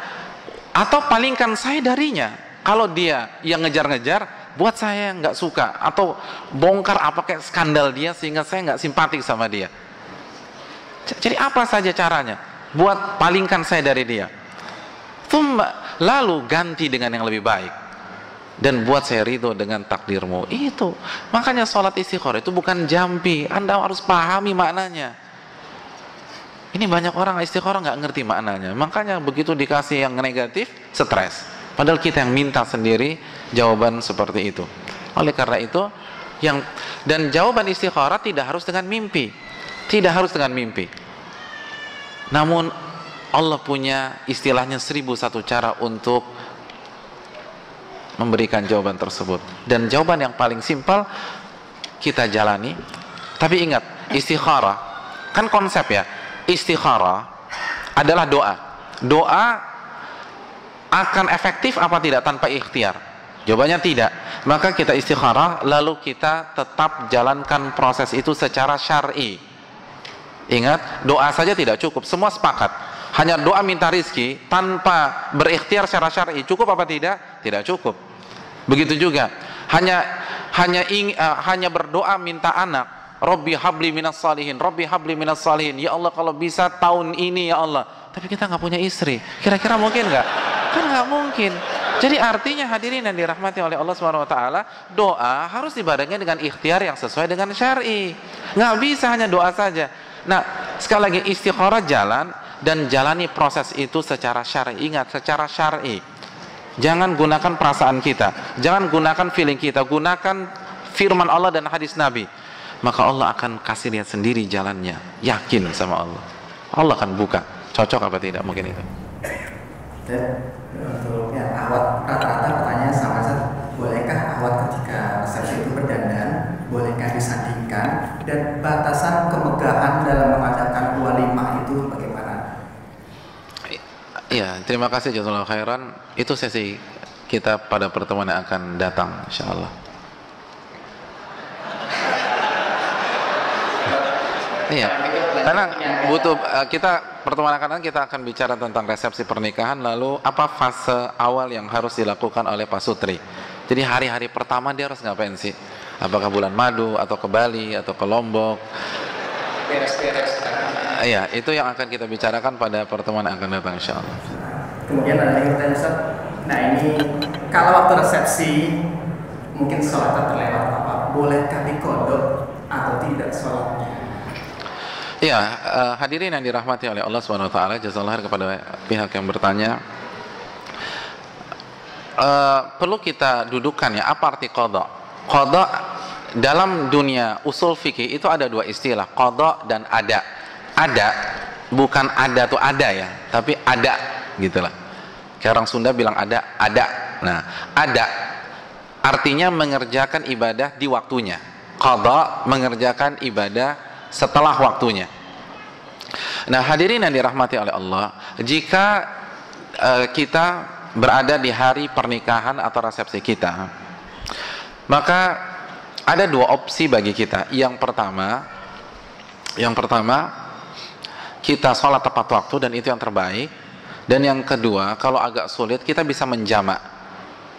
atau palingkan saya darinya. Kalau dia yang ngejar-ngejar, buat saya nggak suka, atau bongkar apa kayak skandal dia sehingga saya nggak simpatik sama dia. Jadi apa saja caranya buat palingkan saya dari dia. Lalu ganti dengan yang lebih baik, dan buat saya ridho dengan takdirmu. Itu makanya sholat istikharah itu bukan jampi. Anda harus pahami maknanya. Ini banyak orang istikharah nggak ngerti maknanya. Makanya begitu dikasih yang negatif, stres. Padahal kita yang minta sendiri jawaban seperti itu. Oleh karena itu, dan jawaban istikharah tidak harus dengan mimpi. Tidak harus dengan mimpi. Namun Allah punya istilahnya 1001 cara untuk memberikan jawaban tersebut. Dan jawaban yang paling simpel kita jalani. Tapi ingat, istikharah kan konsep ya. Istikharah adalah doa. Doa akan efektif apa tidak tanpa ikhtiar? Jawabannya tidak. Maka kita istikharah, lalu kita tetap jalankan proses itu secara syar'i. Ingat, doa saja tidak cukup. Semua sepakat. Hanya doa minta rizki tanpa berikhtiar secara syar'i cukup apa tidak? Tidak cukup. Begitu juga. Hanya berdoa minta anak. Rabbi habli minas salihin, Rabbi habli minas salihin. Ya Allah, kalau bisa tahun ini ya Allah. Tapi kita nggak punya istri. Kira-kira mungkin nggak? Kan nggak mungkin. Jadi artinya hadirin yang dirahmati oleh Allah SWT, doa harus dibarengi dengan ikhtiar yang sesuai dengan syar'i. Nggak bisa hanya doa saja. Nah, sekali lagi istikharah jalan, dan jalani proses itu secara syar'i. Ingat, secara syar'i. Jangan gunakan perasaan kita, jangan gunakan feeling kita, gunakan firman Allah dan hadis Nabi. Maka Allah akan kasih lihat sendiri jalannya. Yakin sama Allah. Allah akan buka. Cocok apa tidak mungkin itu. Dan untuk awat rata-rata pertanyaan sama Ustaz, bolehkah awat ketika resepsi itu berdandan, bolehkah disandingkan, dan batasan kemegahan dalam mengadakan walimah itu bagaimana? Iya, terima kasih jazakallahu khairan. Itu sesi kita pada pertemuan yang akan datang insyaallah. Iya, karena butuh kita pertemuan akan kita akan bicara tentang resepsi pernikahan, lalu apa fase awal yang harus dilakukan oleh pasutri. Jadi hari-hari pertama dia harus ngapain sih? Apakah bulan madu, atau ke Bali, atau ke Lombok? Beres-beres. Iya, itu yang akan kita bicarakan pada pertemuan yang akan datang insyaallah. Kemudian ada yang bertanya Ustaz, nah ini kalau waktu resepsi mungkin sholat terlewat apa, bolehkah dikodok atau tidak sholatnya? Iya, hadirin yang dirahmati oleh Allah SWT, jazakallahu kepada pihak yang bertanya. Perlu kita dudukkan ya, apa arti qada? Qada dalam dunia usul fikih itu ada dua istilah, qada dan ada. Ada, bukan ada tuh ada ya, tapi ada gitulah. Kayak orang Sunda bilang ada. Nah, ada artinya mengerjakan ibadah di waktunya. Qada mengerjakan ibadah setelah waktunya. Nah, hadirin yang dirahmati oleh Allah, jika kita berada di hari pernikahan atau resepsi kita, maka ada dua opsi bagi kita. Yang pertama, kita sholat tepat waktu dan itu yang terbaik. Dan yang kedua, kalau agak sulit kita bisa menjamak.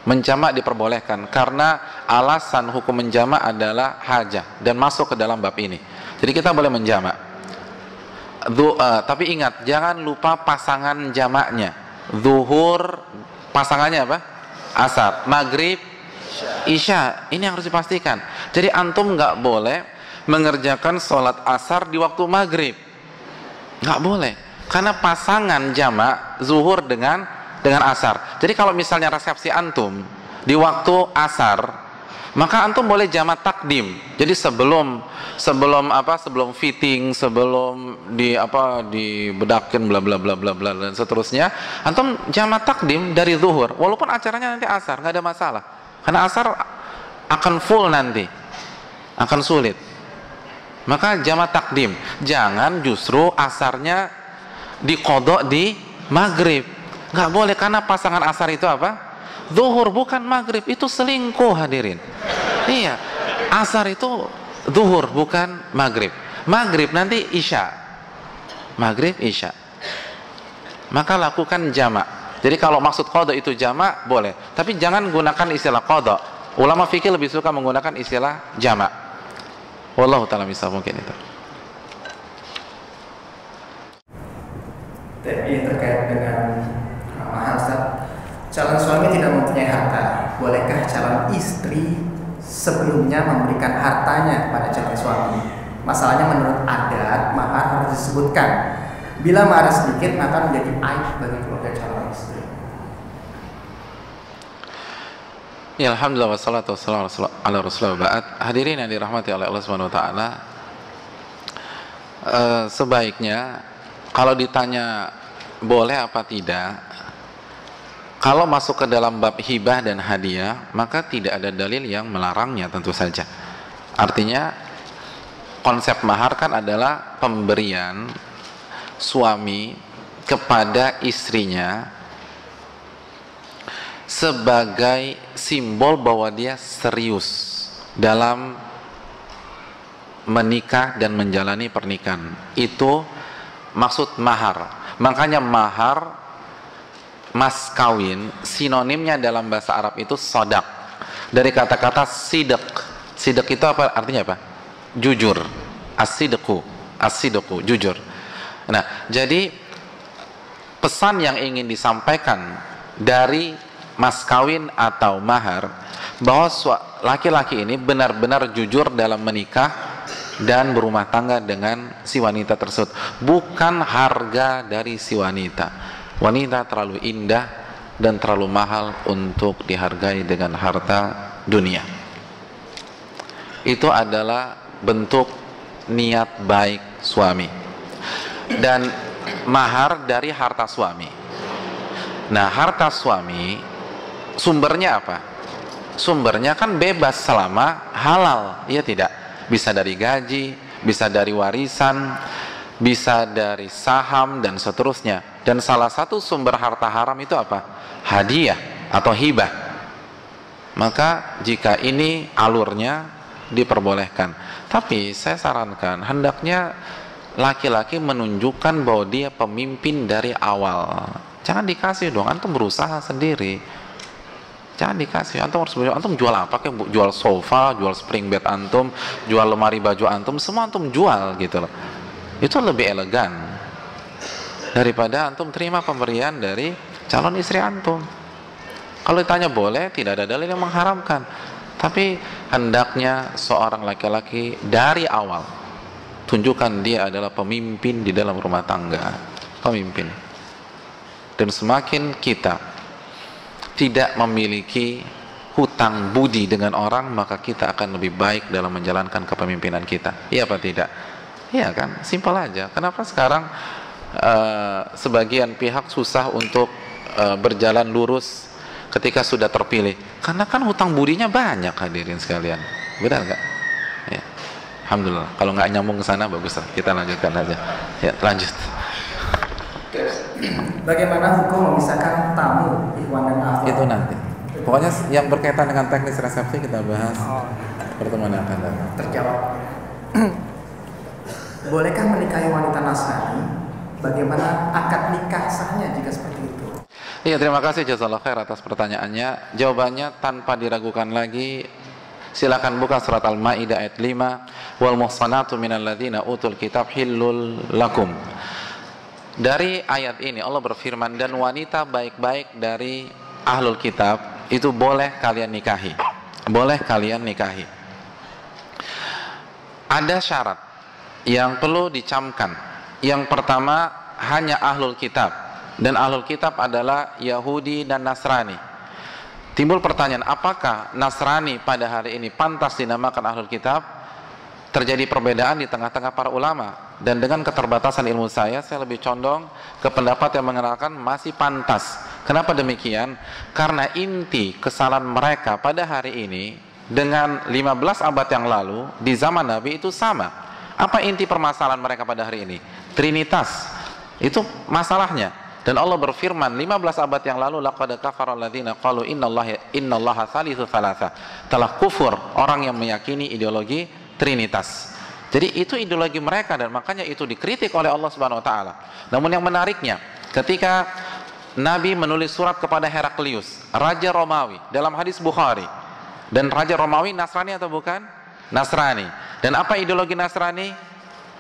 Menjamak diperbolehkan karena alasan hukum menjamak adalah hajah dan masuk ke dalam bab ini. Jadi kita boleh menjamak. Tapi ingat, jangan lupa pasangan jamaknya. Zuhur pasangannya apa? Asar. Maghrib, isya. Ini yang harus dipastikan. Jadi antum nggak boleh mengerjakan sholat asar di waktu maghrib. Nggak boleh. Karena pasangan jamak zuhur dengan asar. Jadi kalau misalnya resepsi antum di waktu asar, maka antum boleh jamak takdim. Jadi sebelum fitting, sebelum dibedakin bla bla bla bla bla dan seterusnya, antum jamak takdim dari zuhur. Walaupun acaranya nanti asar, nggak ada masalah. Karena asar akan full nanti, akan sulit. Maka jamak takdim. Jangan justru asarnya diqodok di maghrib. Nggak boleh, karena pasangan asar itu apa? Zuhur, bukan maghrib. Itu selingkuh, hadirin. Iya, asar itu zuhur, bukan maghrib. Maghrib nanti isya. Maghrib isya. Maka lakukan jamak. Jadi kalau maksud qodok itu jamak, boleh. Tapi jangan gunakan istilah qodok. Ulama fikih lebih suka menggunakan istilah jamak. Wallahu ta'ala bisa, mungkin itu. Ini terkait dengan mahar, Ustaz. Calon suami tidak mempunyai harta, bolehkah calon istri sebelumnya memberikan hartanya kepada calon suami? Masalahnya menurut adat mahar harus disebutkan. Bila mahar sedikit maka menjadi aib bagi keluarga calon istri. Ya, alhamdulillah wassalatu wassalamu ala rasulillah ba'd. Hadirin yang dirahmati oleh Allah Subhanahu wa taala, sebaiknya kalau ditanya boleh apa tidak, kalau masuk ke dalam bab hibah dan hadiah, maka tidak ada dalil yang melarangnya tentu saja. Artinya konsep mahar kan adalah pemberian suami kepada istrinya sebagai simbol bahwa dia serius dalam menikah dan menjalani pernikahan. Itu maksud mahar. Makanya mahar, mas kawin, sinonimnya dalam bahasa Arab itu sodak, dari kata-kata sidq. Sidq itu apa artinya? Apa? Jujur. As-sidqu, jujur. Nah, jadi pesan yang ingin disampaikan dari mas kawin atau mahar, bahwa laki-laki ini benar-benar jujur dalam menikah dan berumah tangga dengan si wanita tersebut, bukan harga dari si wanita. Wanita terlalu indah dan terlalu mahal untuk dihargai dengan harta dunia. Itu adalah bentuk niat baik suami. Dan mahar dari harta suami. Nah, harta suami sumbernya apa? Sumbernya kan bebas selama halal, iya tidak? Bisa dari gaji, bisa dari warisan, bisa dari saham dan seterusnya. Dan salah satu sumber harta haram itu apa? Hadiah atau hibah. Maka jika ini alurnya diperbolehkan. Tapi saya sarankan hendaknya laki-laki menunjukkan bahwa dia pemimpin dari awal. Jangan dikasih dong, antum berusaha sendiri. Jangan dikasih, antum jual apa? Kayak jual sofa, jual spring bed antum, jual lemari baju antum, semua antum jual gitu loh. Itu lebih elegan daripada antum terima pemberian dari calon istri antum. Kalau ditanya boleh, tidak ada dalil yang mengharamkan. Tapi hendaknya seorang laki-laki dari awal tunjukkan dia adalah pemimpin di dalam rumah tangga, pemimpin. Dan semakin kita tidak memiliki hutang budi dengan orang, maka kita akan lebih baik dalam menjalankan kepemimpinan kita. Iya apa tidak? Iya kan? Simpel aja. Kenapa sekarang sebagian pihak susah untuk berjalan lurus ketika sudah terpilih? Karena kan hutang budinya banyak, hadirin sekalian. Benar nggak? Ya. Alhamdulillah. Kalau nggak nyambung ke sana bagus lah. Kita lanjutkan aja. Ya, lanjut. Bagaimana hukum memisahkan tamu, ikhwan dan akhwat? Itu nanti. Pokoknya yang berkaitan dengan teknis resepsi kita bahas pertemuan yang akan datang. Terjawab. Bolehkah menikahi wanita Nasrani bagaimana akad nikah sahnya jika seperti itu? Iya, terima kasih jazakallahu khair atas pertanyaannya. Jawabannya tanpa diragukan lagi, silakan buka surat Al-Maidah ayat 5, wal muhsanatu minal ladzina utul kitab hillul lakum. Dari ayat ini Allah berfirman, dan wanita baik-baik dari ahlul kitab itu boleh kalian nikahi. Boleh kalian nikahi. Ada syarat yang perlu dicamkan. Yang pertama, hanya ahlul kitab, dan ahlul kitab adalah Yahudi dan Nasrani. Timbul pertanyaan, apakah Nasrani pada hari ini pantas dinamakan ahlul kitab? Terjadi perbedaan di tengah-tengah para ulama, dan dengan keterbatasan ilmu saya lebih condong ke pendapat yang mengatakan masih pantas. Kenapa demikian? Karena inti kesalahan mereka pada hari ini dengan 15 abad yang lalu di zaman Nabi itu sama. Apa inti permasalahan mereka pada hari ini? Trinitas. Itu masalahnya. Dan Allah berfirman 15 abad yang lalu, laqad kafara alladziina qalu innallaha tsalitsu tsalatsa. Telah kufur orang yang meyakini ideologi Trinitas. Jadi itu ideologi mereka, dan makanya itu dikritik oleh Allah Subhanahu wa taala. Namun yang menariknya, ketika Nabi menulis surat kepada Heraklius, raja Romawi, dalam hadis Bukhari, dan raja Romawi Nasrani atau bukan? Nasrani. Dan apa ideologi Nasrani?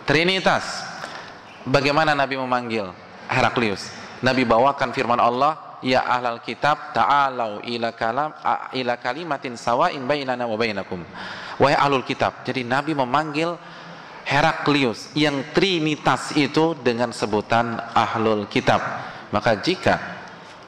Trinitas. Bagaimana Nabi memanggil Heraklius? Nabi bawakan firman Allah, ya ahlal kitab ta'alau ila kalimatin sawa'in bainana wa bainakum. Wahai ahlul kitab. Jadi Nabi memanggil Heraklius yang Trinitas itu dengan sebutan ahlul kitab. Maka jika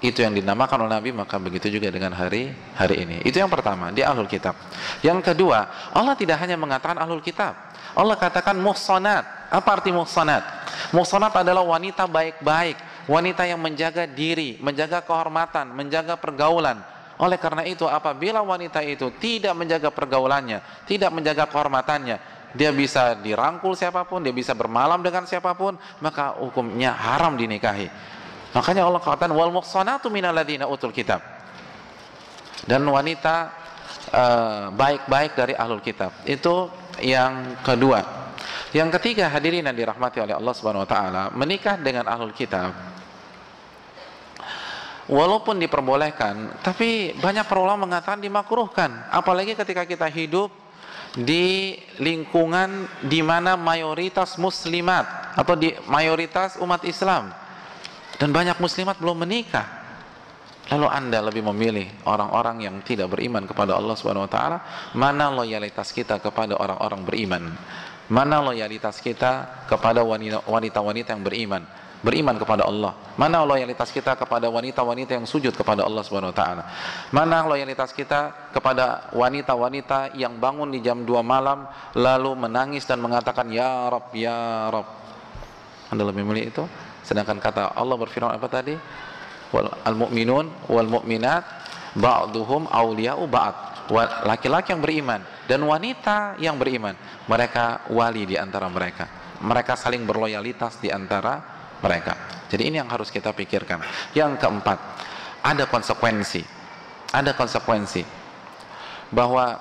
itu yang dinamakan oleh Nabi, maka begitu juga dengan hari ini. Itu yang pertama, dia ahlul kitab. Yang kedua, Allah tidak hanya mengatakan ahlul kitab, Allah katakan muhsanat. Apa arti muhsanat? Muhsanat adalah wanita baik-baik, wanita yang menjaga diri, menjaga kehormatan, menjaga pergaulan. Oleh karena itu, apabila wanita itu tidak menjaga pergaulannya, tidak menjaga kehormatannya, dia bisa dirangkul siapapun, dia bisa bermalam dengan siapapun, maka hukumnya haram dinikahi. Makanya Allah katakan wal muhsanatu minal ladzina utul kitab. Dan wanita baik-baik dari ahlul kitab. Itu yang kedua. Yang ketiga, hadirin yang dirahmati oleh Allah Subhanahu wa taala, menikah dengan ahlul kitab walaupun diperbolehkan, tapi banyak para ulama mengatakan dimakruhkan, apalagi ketika kita hidup di lingkungan di mana mayoritas muslimat atau di mayoritas umat Islam, dan banyak muslimat belum menikah. Lalu Anda lebih memilih orang-orang yang tidak beriman kepada Allah Subhanahu wa taala. Mana loyalitas kita kepada orang-orang beriman? Mana loyalitas kita kepada wanita-wanita yang beriman kepada Allah? Mana loyalitas kita kepada wanita-wanita yang sujud kepada Allah Subhanahu wa taala? Mana loyalitas kita kepada wanita-wanita yang bangun di jam 2 malam lalu menangis dan mengatakan ya Rabb ya Rabb? Anda lebih memilih itu? Sedangkan kata Allah berfirman apa tadi? Al-mu'minun wal mu'minat ba'duhum awliya'u ba'd. Laki-laki yang beriman dan wanita yang beriman, mereka wali di antara mereka. Mereka saling berloyalitas di antara mereka. Jadi ini yang harus kita pikirkan. Yang keempat, ada konsekuensi. Ada konsekuensi bahwa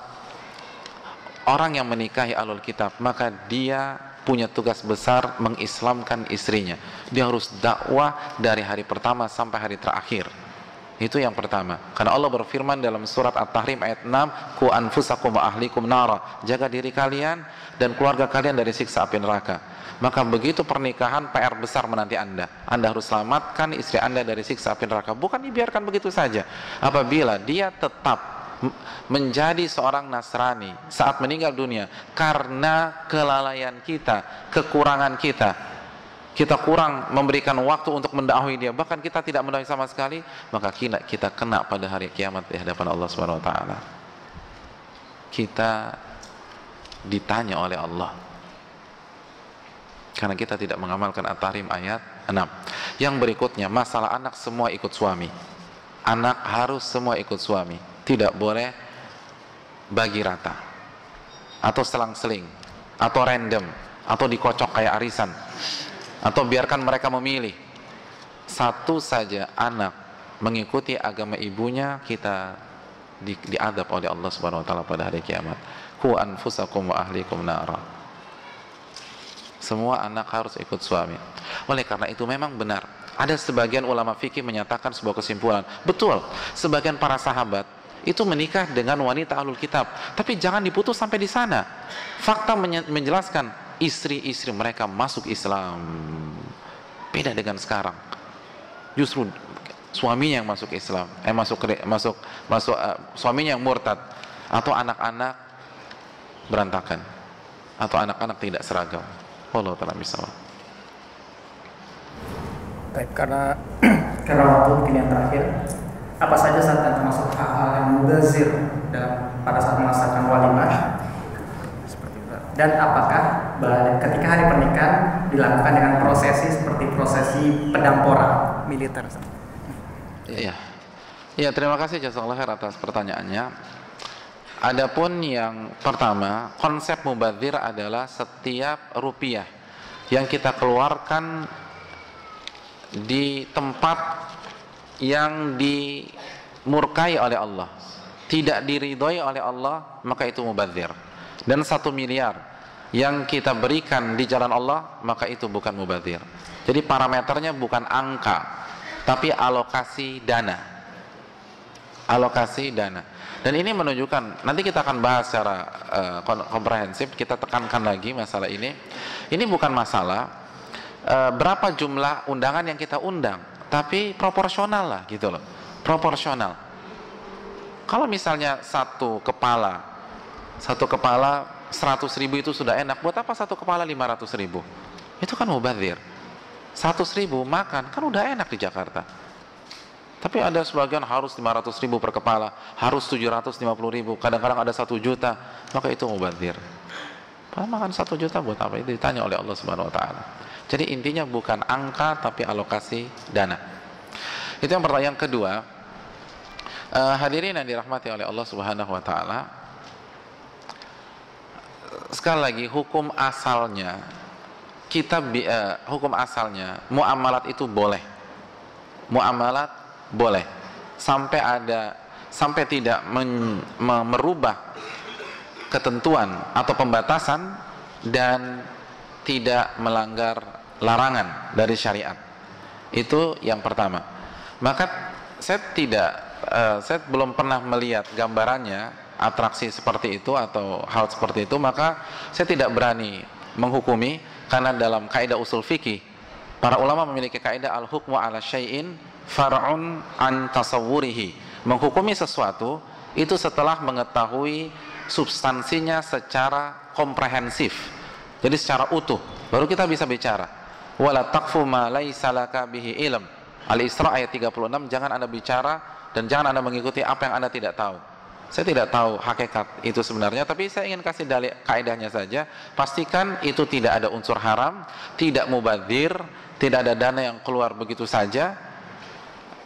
orang yang menikahi ahlul kitab, maka dia punya tugas besar mengislamkan istrinya. Dia harus dakwah dari hari pertama sampai hari terakhir. Itu yang pertama. Karena Allah berfirman dalam surat At-Tahrim ayat 6, "Qu anfusakum wa ahlikum nara." Jaga diri kalian dan keluarga kalian dari siksa api neraka. Maka begitu pernikahan, PR besar menanti Anda. Anda harus selamatkan istri Anda dari siksa api neraka. Bukan dibiarkan begitu saja. Apabila dia tetap menjadi seorang Nasrani saat meninggal dunia karena kelalaian kita, kekurangan kita kurang memberikan waktu untuk mendakwai dia, bahkan kita tidak mendakwai sama sekali, maka kita kena pada hari kiamat di hadapan Allah Subhanahu wa taala. Kita ditanya oleh Allah karena kita tidak mengamalkan At-Tahrim ayat 6. Yang berikutnya, masalah anak semua ikut suami. Anak harus semua ikut suami, tidak boleh bagi rata atau selang-seling atau random atau dikocok kayak arisan, atau biarkan mereka memilih. Satu saja anak mengikuti agama ibunya, kita diadab oleh Allah Subhanahu wa taala pada hari kiamat. Qu anfusakum wa ahlikum nara. Semua anak harus ikut suami. Oleh karena itu memang benar, ada sebagian ulama fikih menyatakan sebuah kesimpulan. Betul, sebagian para sahabat itu menikah dengan wanita ahlul kitab, tapi jangan diputus sampai di sana. Fakta menjelaskan istri-istri mereka masuk Islam. Beda dengan sekarang. Justru suaminya yang masuk Islam, suaminya yang murtad, atau anak-anak berantakan, atau anak-anak tidak seragam. Allah ta'ala misal. Baik, karena waktu mungkin yang terakhir, apa saja saat yang termasuk hal-hal yang mubazir pada saat melaksanakan walimah seperti itu, dan apakah ketika hari pernikahan dilakukan dengan prosesi seperti prosesi pedamporan militer? Iya, ya, terima kasih jazakallahu khair atas pertanyaannya. Adapun yang pertama, konsep mubazir adalah setiap rupiah yang kita keluarkan di tempat yang dimurkai oleh Allah, tidak diridhoi oleh Allah, maka itu mubazir. Dan 1 miliar yang kita berikan di jalan Allah, maka itu bukan mubazir. Jadi parameternya bukan angka, tapi alokasi dana. Alokasi dana. Dan ini menunjukkan, nanti kita akan bahas secara komprehensif, kita tekankan lagi masalah ini. Ini bukan masalah berapa jumlah undangan yang kita undang, tapi proporsional lah gitu loh, proporsional. Kalau misalnya satu kepala 100.000 itu sudah enak, buat apa satu kepala 500.000? Itu kan mubazir. 100.000 makan kan udah enak di Jakarta. Tapi ada sebagian harus 500.000 per kepala, harus 750.000, kadang-kadang ada 1 juta, maka itu mubazir. Makan 1 juta buat apa? Itu ditanya oleh Allah Subhanahu Wa Taala. Jadi intinya bukan angka, tapi alokasi dana. Itu yang pertama. Yang kedua, hadirin yang dirahmati oleh Allah Subhanahu Wa Taala, sekali lagi hukum asalnya hukum asalnya muamalat itu boleh, muamalat boleh sampai tidak merubah ketentuan atau pembatasan dan tidak melanggar larangan dari syariat. Itu yang pertama. Maka saya belum pernah melihat gambarannya atraksi seperti itu atau hal seperti itu, maka saya tidak berani menghukumi, karena dalam kaidah usul fikih para ulama memiliki kaidah al-hukmu ala syai'in far'un an tasawwurihi. Menghukumi sesuatu itu setelah mengetahui substansinya secara komprehensif, jadi secara utuh, baru kita bisa bicara. Wala taqfu ma laisa laka bihi ilm. Al-Isra ayat 36, jangan Anda bicara dan jangan Anda mengikuti apa yang Anda tidak tahu. Saya tidak tahu hakikat itu sebenarnya, tapi saya ingin kasih dalil kaidahnya saja. Pastikan itu tidak ada unsur haram, tidak mubazir, tidak ada dana yang keluar begitu saja.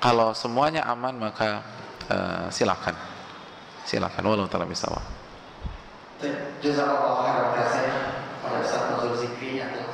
Kalau semuanya aman, maka silakan. Wallahu ta'ala bisawab. Jazakallahu khairan pada Ustaz Nuzul Zikri yang telah